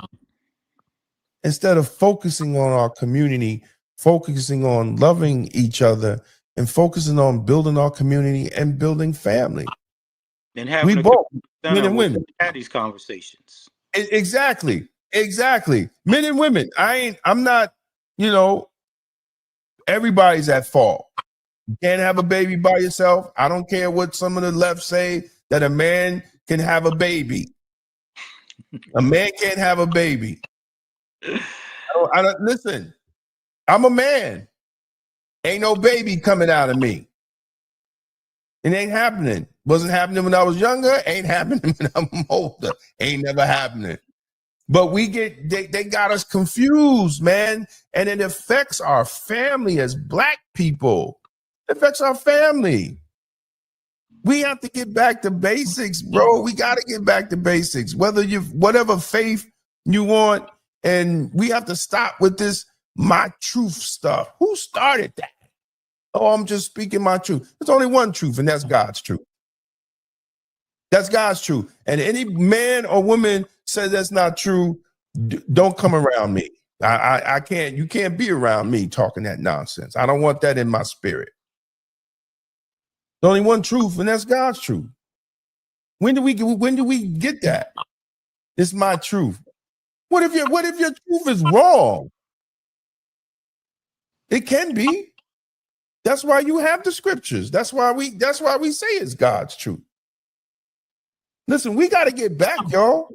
instead of focusing on our community, focusing on loving each other, and focusing on building our community and building family. And having we both, men and women, had these conversations. Exactly. Men and women. I'm not, everybody's at fault. You can't have a baby by yourself. I don't care what some of the left say that a man can have a baby. A man can't have a baby. I don't listen. I'm a man. Ain't no baby coming out of me. It ain't happening. Wasn't happening when I was younger. Ain't happening when I'm older. Ain't never happening. But they got us confused, man. And it affects our family as Black people. It affects our family. We have to get back to basics, bro. We got to get back to basics. Whatever faith you want, and we have to stop with this my truth stuff. Who started that? Oh, I'm just speaking my truth. There's only one truth, and that's God's truth. That's God's truth. And any man or woman says that's not true, don't come around me. I can't. You can't be around me talking that nonsense. I don't want that in my spirit. There's only one truth, and that's God's truth. When do we get that? It's my truth. What if your truth is wrong? It can be. That's why you have the scriptures. That's why we say it's God's truth. Listen, we got to get back, y'all.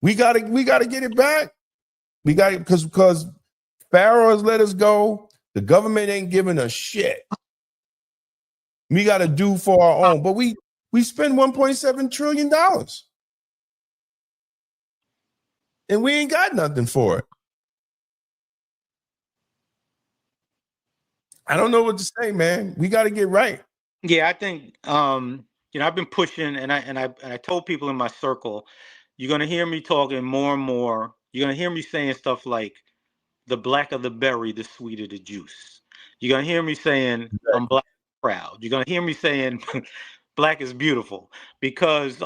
We got to get it back. We got it because Pharaoh has let us go. The government ain't giving us shit. We got to do for our own. But we spend $1.7 trillion. And we ain't got nothing for it. I don't know what to say, man. We got to get right. Yeah, I think I've been pushing, and I told people in my circle, you're gonna hear me talking more and more. You're gonna hear me saying stuff like, "The blacker the berry, the sweeter the juice." You're gonna hear me saying, "I'm Black proud." You're gonna hear me saying, "Black is beautiful," because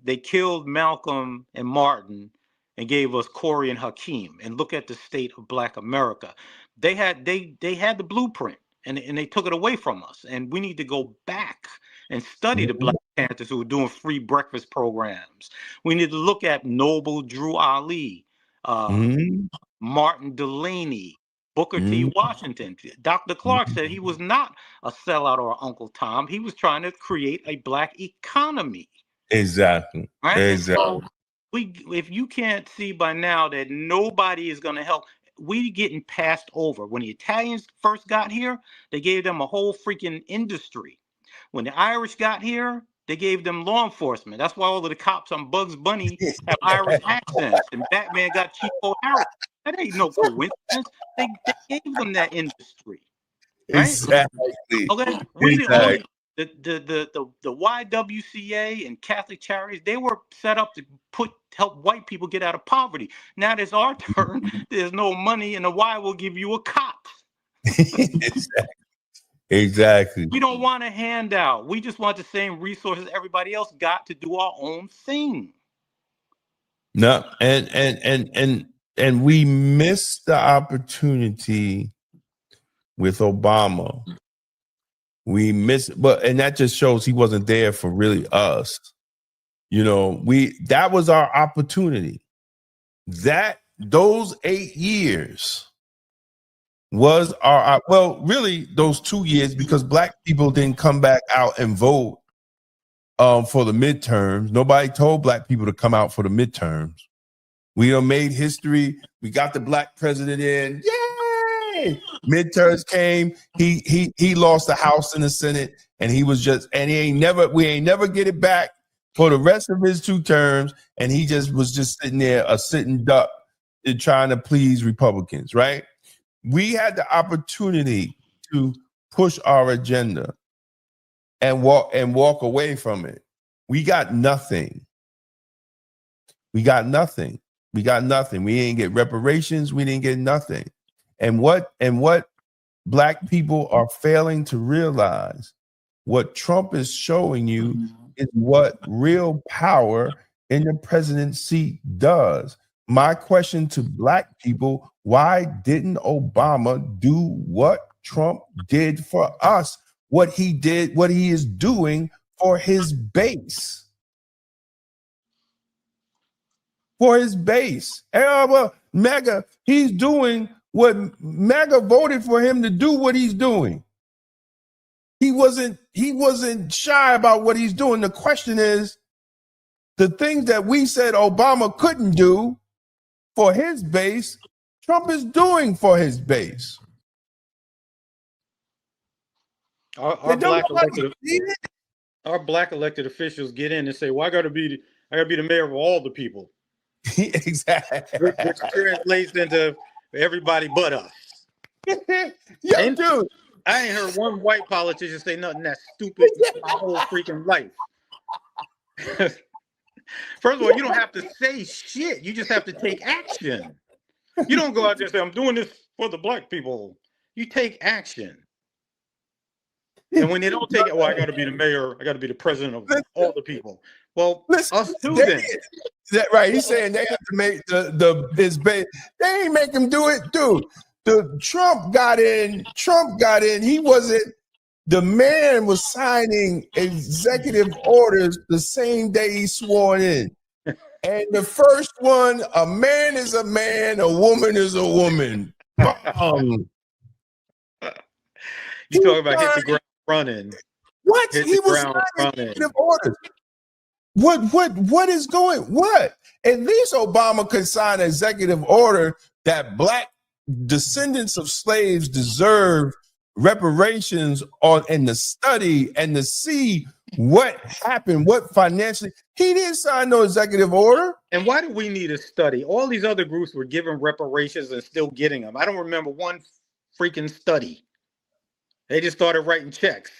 they killed Malcolm and Martin and gave us Corey and Hakeem. And look at the state of Black America. They had the blueprint, and they took it away from us. And we need to go back and study the Black Panthers who were doing free breakfast programs. We need to look at Noble Drew Ali, Martin Delaney, Booker T. Washington. Dr. Clark said he was not a sellout or Uncle Tom. He was trying to create a Black economy. Exactly. Right? Exactly. So if you can't see by now that nobody is going to help, we getting passed over. When the Italians first got here, they gave them a whole freaking industry. When the Irish got here, they gave them law enforcement. That's why all of the cops on Bugs Bunny have Irish accents, and Batman got Chief O'Hara. That ain't no coincidence. They gave them that industry. Right? Exactly. Okay. The YWCA and Catholic charities, they were set up to help white people get out of poverty. Now it's our turn. There's no money, and the Y will give you a cop. Exactly. We don't want a handout. We just want the same resources everybody else got to do our own thing. No, and we missed the opportunity with Obama. We missed, and that just shows he wasn't there for really us. That was our opportunity. Those 8 years was really those 2 years, because black people didn't come back out and vote for the midterms. Nobody told black people to come out for the midterms. We made history. We got the black president in. Yay! Midterms came. He lost the House and the Senate, and we ain't never get it back for the rest of his 2 terms. And he was sitting there, a sitting duck, trying to please Republicans, right? We had the opportunity to push our agenda and walk away from it. We got nothing. We didn't get reparations. We didn't get nothing. And what black people are failing to realize, what Trump is showing you is what real power in the presidency does. My question to black people: why didn't Obama do what Trump did for us? What he is doing for his base. And MAGA, he's doing what MAGA voted for him to do. What he's doing. He wasn't shy about what he's doing. The question is, the things that we said Obama couldn't do for his base, Trump is doing for his base. Our black elected officials get in and say, "Well, I got to be the mayor of all the people." Exactly. Which translates into everybody but us. Dude, I ain't heard one white politician say nothing that stupid my whole freaking life. First of all, you don't have to say shit. You just have to take action. You don't go out there and say, "I'm doing this for the black people." You take action. And when they don't take it, I got to be the mayor. I got to be the president of all the people. Well, us too then. Right. He's saying they have to make his base. They ain't make him do it, dude. Trump got in. He wasn't. The man was signing executive orders the same day he sworn in. And the first one, a man is a man, a woman is a woman. You talk about hit the ground running. What? He was signing executive orders. What is going? What? At least Obama could sign an executive order that black descendants of slaves deserve reparations and to study and to see what happened, what financially. He didn't sign no executive order. And why do we need a study? All these other groups were given reparations and still getting them. I don't remember one freaking study. They just started writing checks.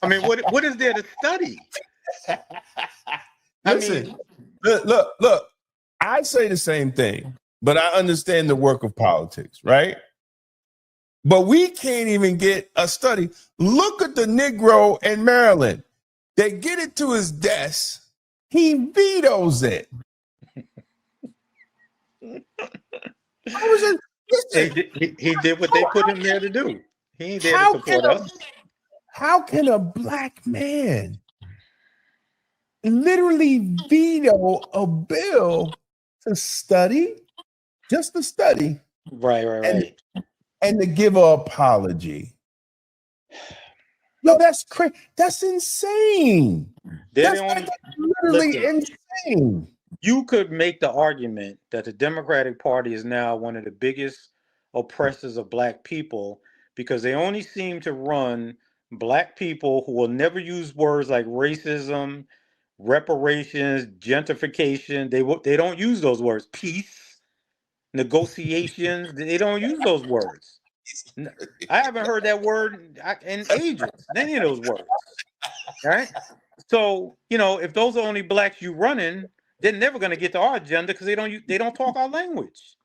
I mean, what is there to study? Listen, look, I say the same thing, but I understand the work of politics, right? But we can't even get a study. Look at the Negro in Maryland. They get it to his desk. He vetoes it. He did what they put him there to do. He ain't there to support us. How can a black man literally veto a bill to study, just to study? Right. And to give an apology. No, that's crazy. That's insane. That's literally insane. You could make the argument that the Democratic Party is now one of the biggest oppressors of black people because they only seem to run black people who will never use words like racism, reparations, gentrification. They don't use those words. Peace, negotiations. They don't use those words. I haven't heard that word in ages. Any of those words. All right. So, if those are only blacks you running, they're never going to get to our agenda because they don't talk our language.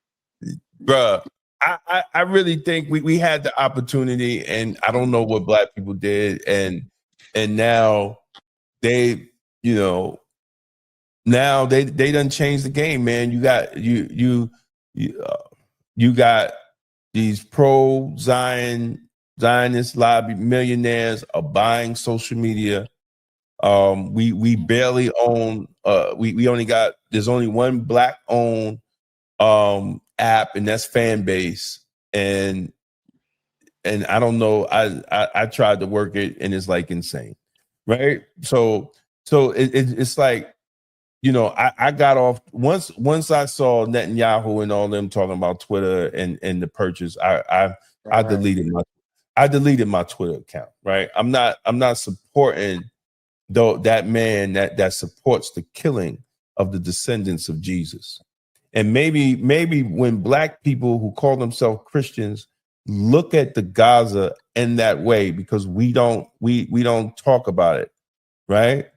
Bruh, I really think we had the opportunity, and I don't know what black people did, and now they, now they done changed the game, man. You got you got these Zionist lobby millionaires are buying social media. We barely own. We only got. There's only one black owned app, and that's Fanbase. And I don't know. I tried to work it, and it's like insane, right? So it's like, you know, I got off once I saw Netanyahu and all them talking about Twitter and the purchase. I deleted my Twitter account. Right. I'm not supporting though that man that supports the killing of the descendants of Jesus. And maybe when black people who call themselves Christians look at the Gaza in that way, because we don't talk about it, right?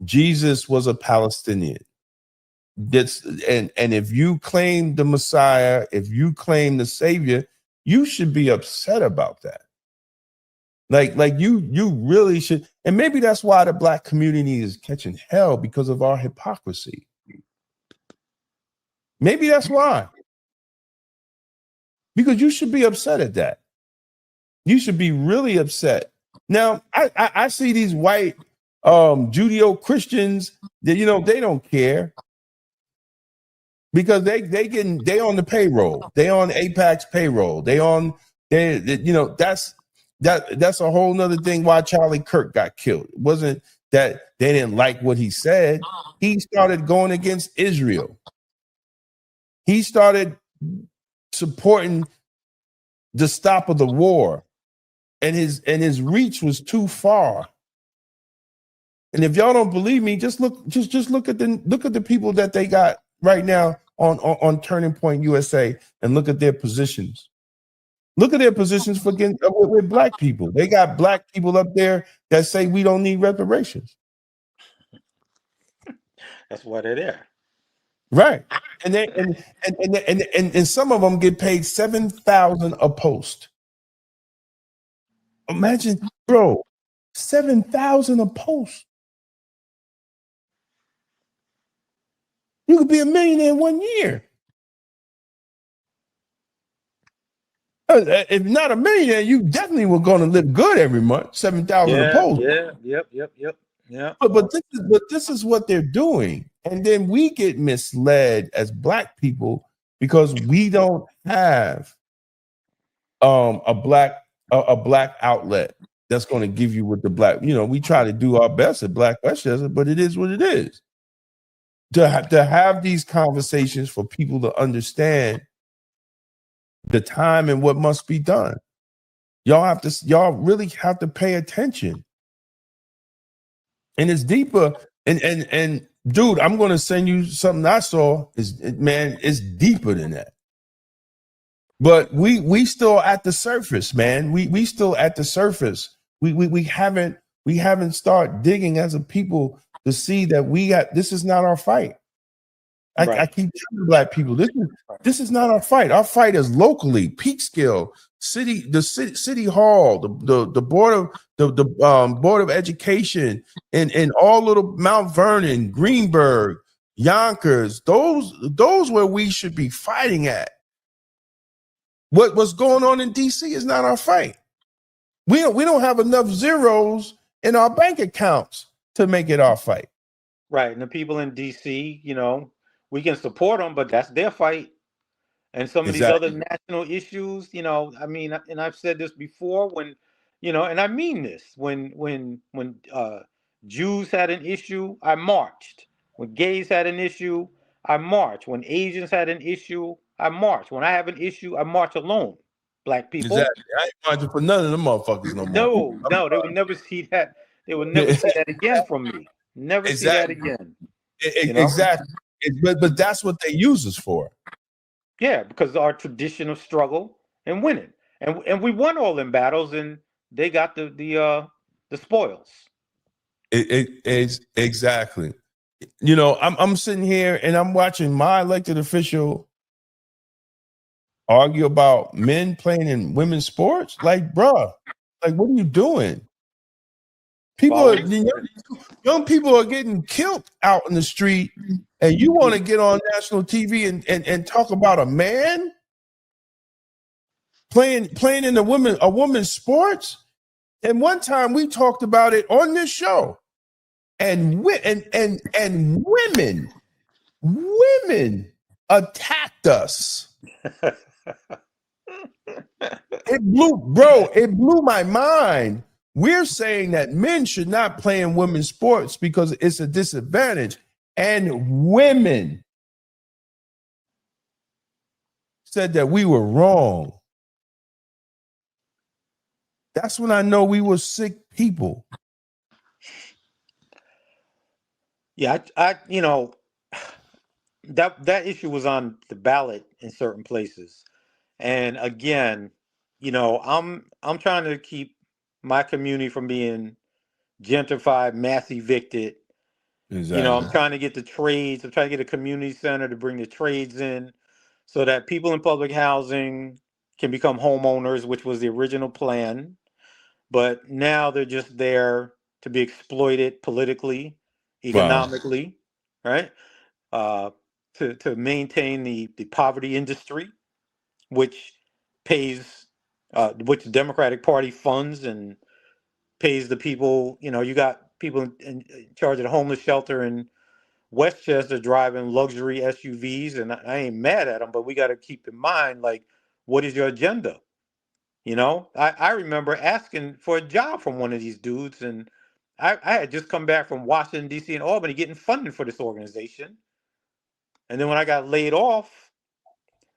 Jesus was a Palestinian. And if you claim the Messiah, if you claim the Savior, you should be upset about that. Like you really should. And maybe that's why the black community is catching hell, because of our hypocrisy. Maybe that's why. Because you should be upset at that. You should be really upset. Now, I see these white Judeo-Christians that, you know, they don't care, because they on the payroll. They on AIPAC's payroll. They you know, that's a whole nother thing why Charlie Kirk got killed. It wasn't that they didn't like what he said. He started going against Israel. He started supporting the stop of the war, and his reach was too far. And if y'all don't believe me, just look at the people that they got right now on Turning Point USA, and look at their positions. Look at their positions with black people. They got black people up there that say we don't need reparations. That's why they're there. Right. And some of them get paid $7,000 a post. Imagine, bro, $7,000 a post. You could be a millionaire in 1 year. If not a millionaire, you definitely were going to live good every month. $7,000 a post. Yeah. But this is what they're doing, and then we get misled as black people because we don't have a black outlet that's going to give you what the black. You know, we try to do our best at Black Westchester, but it is what it is. To have these conversations for people to understand the time and what must be done. Y'all really have to pay attention. And it's deeper. And dude, I'm going to send you something I saw. It's deeper than that. But we still at the surface, man. We still at the surface. We haven't started digging as a people to see that this is not our fight. I keep telling black people this is not our fight. Our fight is locally. Peekskill, city hall, the board of education, and all little Mount Vernon, Greenberg, Yonkers. Those where we should be fighting at. What's going on in DC is not our fight. We don't have enough zeros in our bank accounts to make it our fight. Right, and the people in DC, you know, we can support them, but that's their fight. And some of these other national issues, you know, I mean, and I've said this before, when, you know, and I mean this, when Jews had an issue, I marched. When gays had an issue, I marched. When Asians had an issue, I marched. When I have an issue, I march alone. Black people. Exactly. I ain't marching for none of them motherfuckers no more. No, they would never see that. They would never see that again from me. Never see that again. Exactly. But that's what they use us for. Yeah, because our tradition of struggle and winning, and we won all them battles, and they got the spoils. It's exactly. You know, I'm sitting here and I'm watching my elected official argue about men playing in women's sports. Like, bruh, like, what are you doing? Young people are getting killed out in the street, and you want to get on national TV and talk about a man playing in a woman's sports. And one time we talked about it on this show, and women attacked us. It blew my mind. We're saying that men should not play in women's sports because it's a disadvantage. And women said that we were wrong. That's when I know we were sick people. Yeah, I that issue was on the ballot in certain places. And again, I'm trying to keep my community from being gentrified, mass evicted. Exactly. I'm trying to get the trades. I'm trying to get a community center to bring the trades in so that people in public housing can become homeowners, which was the original plan. But now they're just there to be exploited politically, economically, right? To maintain the poverty industry, which pays, which the Democratic Party funds and pays the people. You got people in charge of the homeless shelter in Westchester driving luxury SUVs, and I ain't mad at them, but we got to keep in mind, like, what is your agenda? I remember asking for a job from one of these dudes, and I had just come back from Washington, D.C. and Albany getting funding for this organization. And then when I got laid off,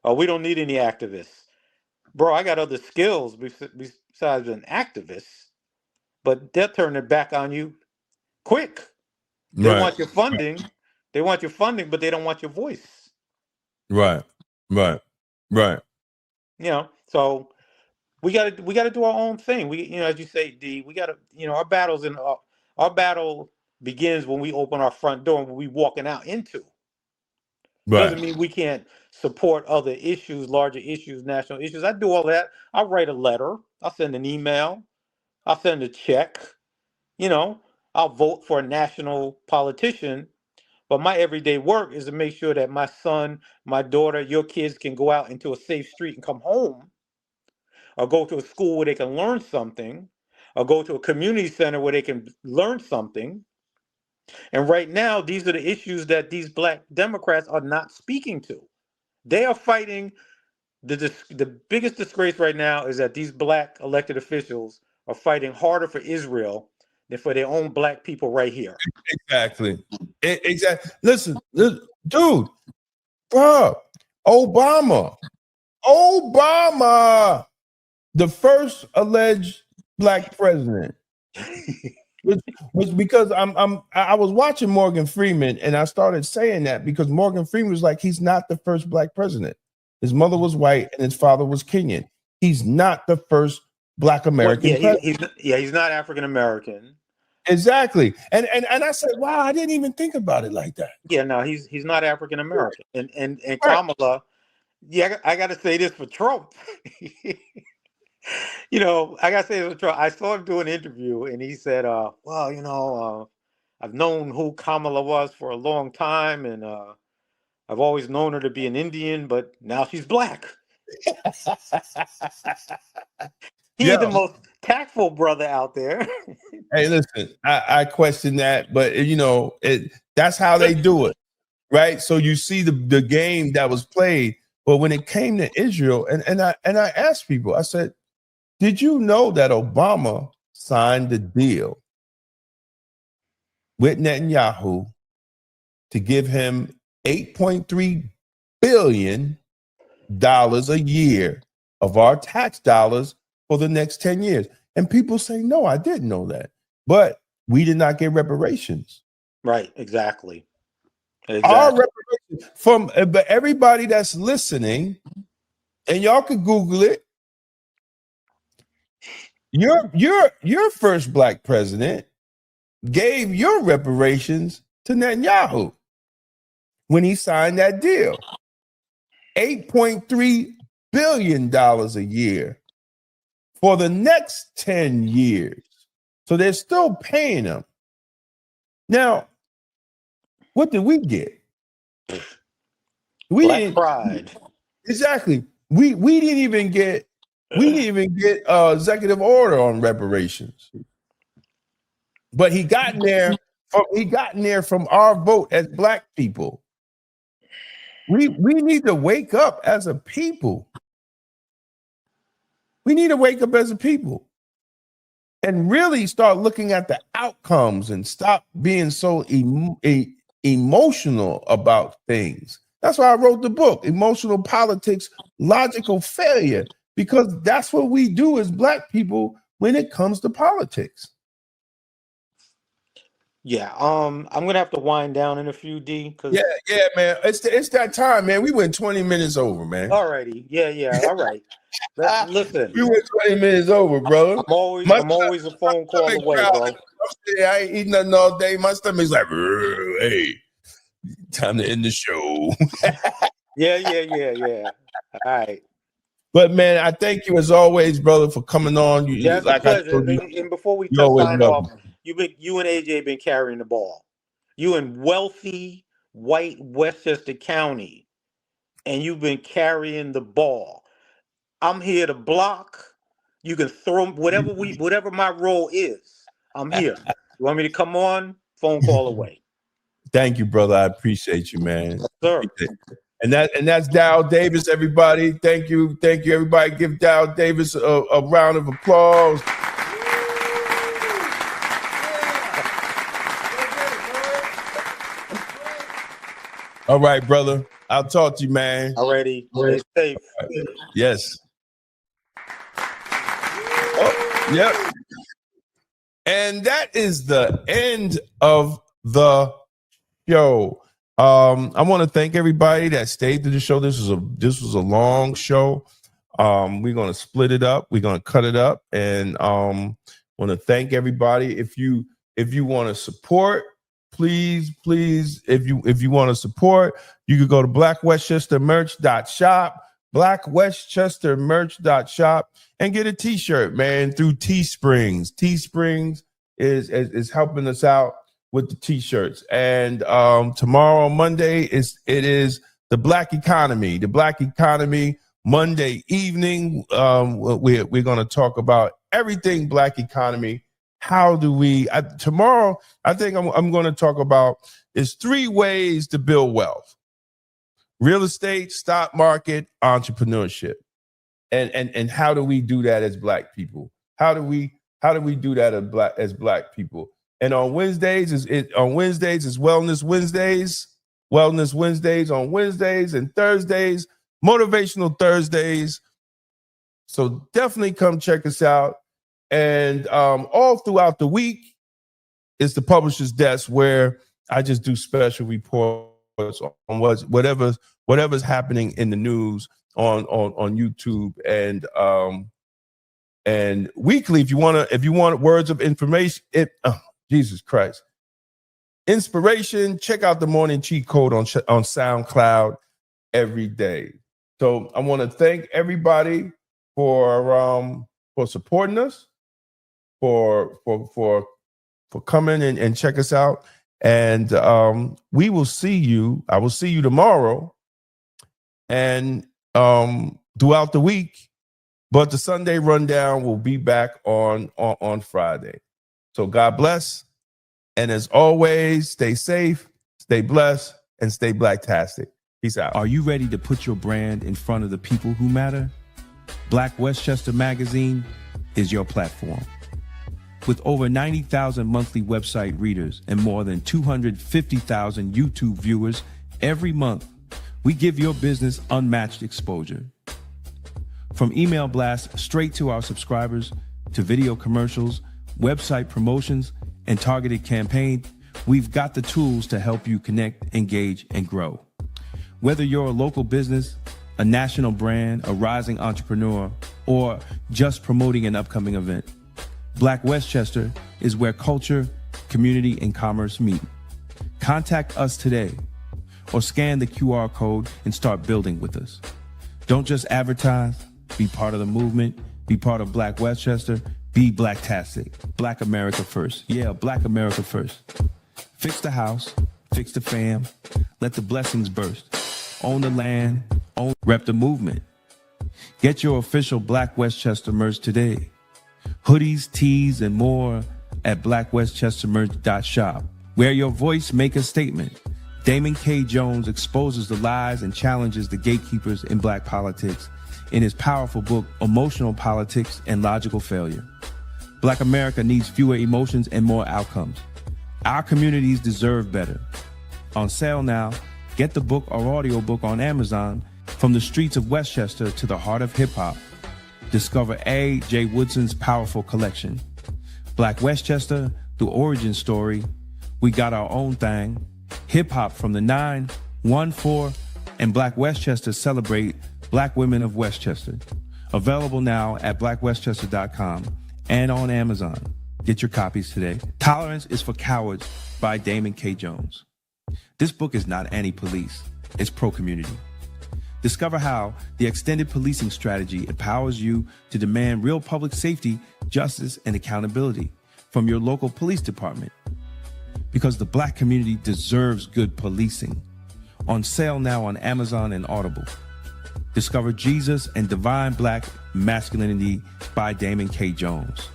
oh, we don't need any activists. Bro, I got other skills besides an activist, but they'll turn their back on you quick. They want your funding. Right. They want your funding, but they don't want your voice. Right. So we got to do our own thing. We, as you say, D, we got to, our battle begins when we open our front door and when we walking out into. Right. Doesn't mean we can't support other issues, larger issues, national issues. I do all that. I'll write a letter. I'll send an email. I'll send a check. I'll vote for a national politician. But my everyday work is to make sure that my son, my daughter, your kids can go out into a safe street and come home, or go to a school where they can learn something, or go to a community center where they can learn something. And right now, these are the issues that these Black Democrats are not speaking to. They are fighting. The biggest disgrace right now is that these Black elected officials are fighting harder for Israel than for their own Black people right here. Exactly. Listen, dude, bro, Obama, the first alleged Black president. was because I was watching Morgan Freeman, and I started saying that because Morgan Freeman was like, he's not the first Black president. His mother was white and his father was Kenyan. He's not the first Black American president. He's not African American. Exactly. And I said, wow, I didn't even think about it like that. Yeah, no, he's not African American. And Kamala, I gotta say this for Trump. I gotta say this for Trump. I saw him do an interview and he said, I've known who Kamala was for a long time, and I've always known her to be an Indian, but now she's Black. He's the most tactful brother out there. Hey, listen, I question that, but that's how they do it, right? So you see the game that was played, but when it came to Israel, and I asked people, I said, did you know that Obama signed the deal with Netanyahu to give him $8.3 billion a year of our tax dollars for the next 10 years? And people say, no, I didn't know that. But we did not get reparations. Right, exactly. Our reparations from everybody that's listening, and y'all can Google it. Your first Black president gave your reparations to Netanyahu when he signed that deal. $8.3 billion a year for the next 10 years. So they're still paying them. Now, what did we get? We Black didn't pride. exactly. We didn't even get executive order on reparations. But he got in there from our vote as Black people. We need to wake up as a people. We need to wake up as a people and really start looking at the outcomes and stop being so emotional about things. That's why I wrote the book, Emotional Politics, Logical Failure, because that's what we do as Black people when it comes to politics. Yeah, I'm gonna have to wind down in a few, D. Yeah, man. It's that time, man. We went 20 minutes over, man. Alrighty, yeah, all right. Listen, we went 20 minutes over, brother. I'm always a phone call away, bro. I ain't eating nothing all day. My stomach's like, hey, time to end the show. yeah. All right. But man, I thank you as always, brother, for coming on. That's a pleasure. And before we sign off, you and AJ been carrying the ball. You in wealthy white Westchester County, and you've been carrying the ball. I'm here to block. You can throw whatever my role is. I'm here. You want me to come on? Phone call away. Thank you, brother. I appreciate you, man. Yes, sir. And that's Daryl Davis, everybody. Thank you, everybody. Give Daryl Davis a round of applause. All right, brother. I'll talk to you, man. Alrighty. Stay safe. Right. Yes. Oh, yep. And that is the end of the show. I want to thank everybody that stayed to the show. This was a long show. We're gonna split it up. We're gonna cut it up, and want to thank everybody. If you want to support, please, if you want to support, you could go to blackwestchestermerch.shop, and get a t-shirt, man, through Teesprings. Teesprings is helping us out with the t-shirts. And tomorrow, Monday, it is the Black Economy. The Black Economy Monday evening. We're going to talk about everything Black economy. How do we tomorrow? I think I'm going to talk about is 3 ways to build wealth: real estate, stock market, entrepreneurship, and how do we do that as Black people? How do we do that as Black people? And on Wednesdays is Wellness Wednesdays. Wellness Wednesdays on Wednesdays, and Thursdays, Motivational Thursdays. So definitely come check us out. And all throughout the week is the Publisher's Desk, where I just do special reports on whatever's happening in the news on YouTube, and weekly. If you want words of information, Jesus Christ, inspiration, check out the Morning Cheat Code on SoundCloud every day. So I want to thank everybody for supporting us, for coming and check us out. And we will see you. I will see you tomorrow and throughout the week. But the Sunday rundown will be back on Friday. So God bless. And as always, stay safe, stay blessed, and stay Blacktastic. Peace out. Are you ready to put your brand in front of the people who matter? Black Westchester Magazine is your platform. With over 90,000 monthly website readers and more than 250,000 YouTube viewers every month, we give your business unmatched exposure. From email blasts straight to our subscribers, to video commercials, website promotions, and targeted campaigns, we've got the tools to help you connect, engage, and grow. Whether you're a local business, a national brand, a rising entrepreneur, or just promoting an upcoming event, Black Westchester is where culture, community, and commerce meet. Contact us today or scan the QR code and start building with us. Don't just advertise, be part of the movement, be part of Black Westchester, Be blacktastic. Black America first. Yeah, Black America first. Fix the house. Fix the fam. Let the blessings burst. Own the land. Rep the movement. Get your official Black Westchester merch today. Hoodies, tees, and more at blackwestchestermerch.shop. Wear your voice, make a statement. Damon K. Jones exposes the lies and challenges the gatekeepers in Black politics in his powerful book, Emotional Politics and Logical Failure. Black America needs fewer emotions and more outcomes. Our communities deserve better. On sale now, get the book or audiobook on Amazon, From the Streets of Westchester to the Heart of Hip Hop. Discover A. J. Woodson's powerful collection. Black Westchester, the origin story. We got our own thing. Hip hop from the 9, 1, 4, and Black Westchester celebrate Black women of Westchester. Available now at blackwestchester.com and on Amazon. Get your copies today. Tolerance is for Cowards by Damon K. Jones. This book is not anti-police. It's pro-community. Discover how the extended policing strategy empowers you to demand real public safety, justice, and accountability from your local police department. Because the Black community deserves good policing. On sale now on Amazon and Audible. Discover Jesus and Divine Black Masculinity by Damon K. Jones.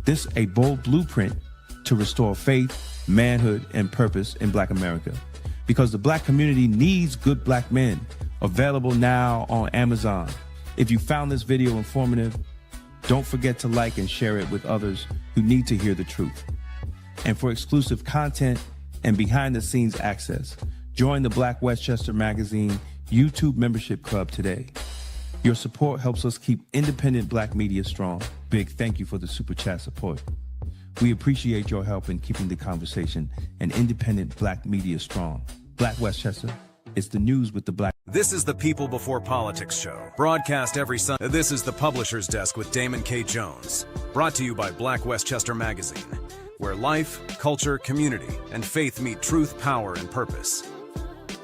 This a bold blueprint to restore faith, manhood, and purpose in Black America. Because the Black community needs good Black men. Available now on Amazon. If you found this video informative, don't forget to like and share it with others who need to hear the truth. And for exclusive content and behind-the-scenes access, join the Black Westchester Magazine YouTube membership club today. Your support helps us keep independent Black media strong. Big thank you for the Super Chat support. We appreciate your help in keeping the conversation and independent Black media strong. Black Westchester, it's the news with the Black. This is the People Before Politics show, broadcast every Sunday. This is the Publisher's Desk with Damon K. Jones, brought to you by Black Westchester Magazine, where life, culture, community, and faith meet truth, power, and purpose.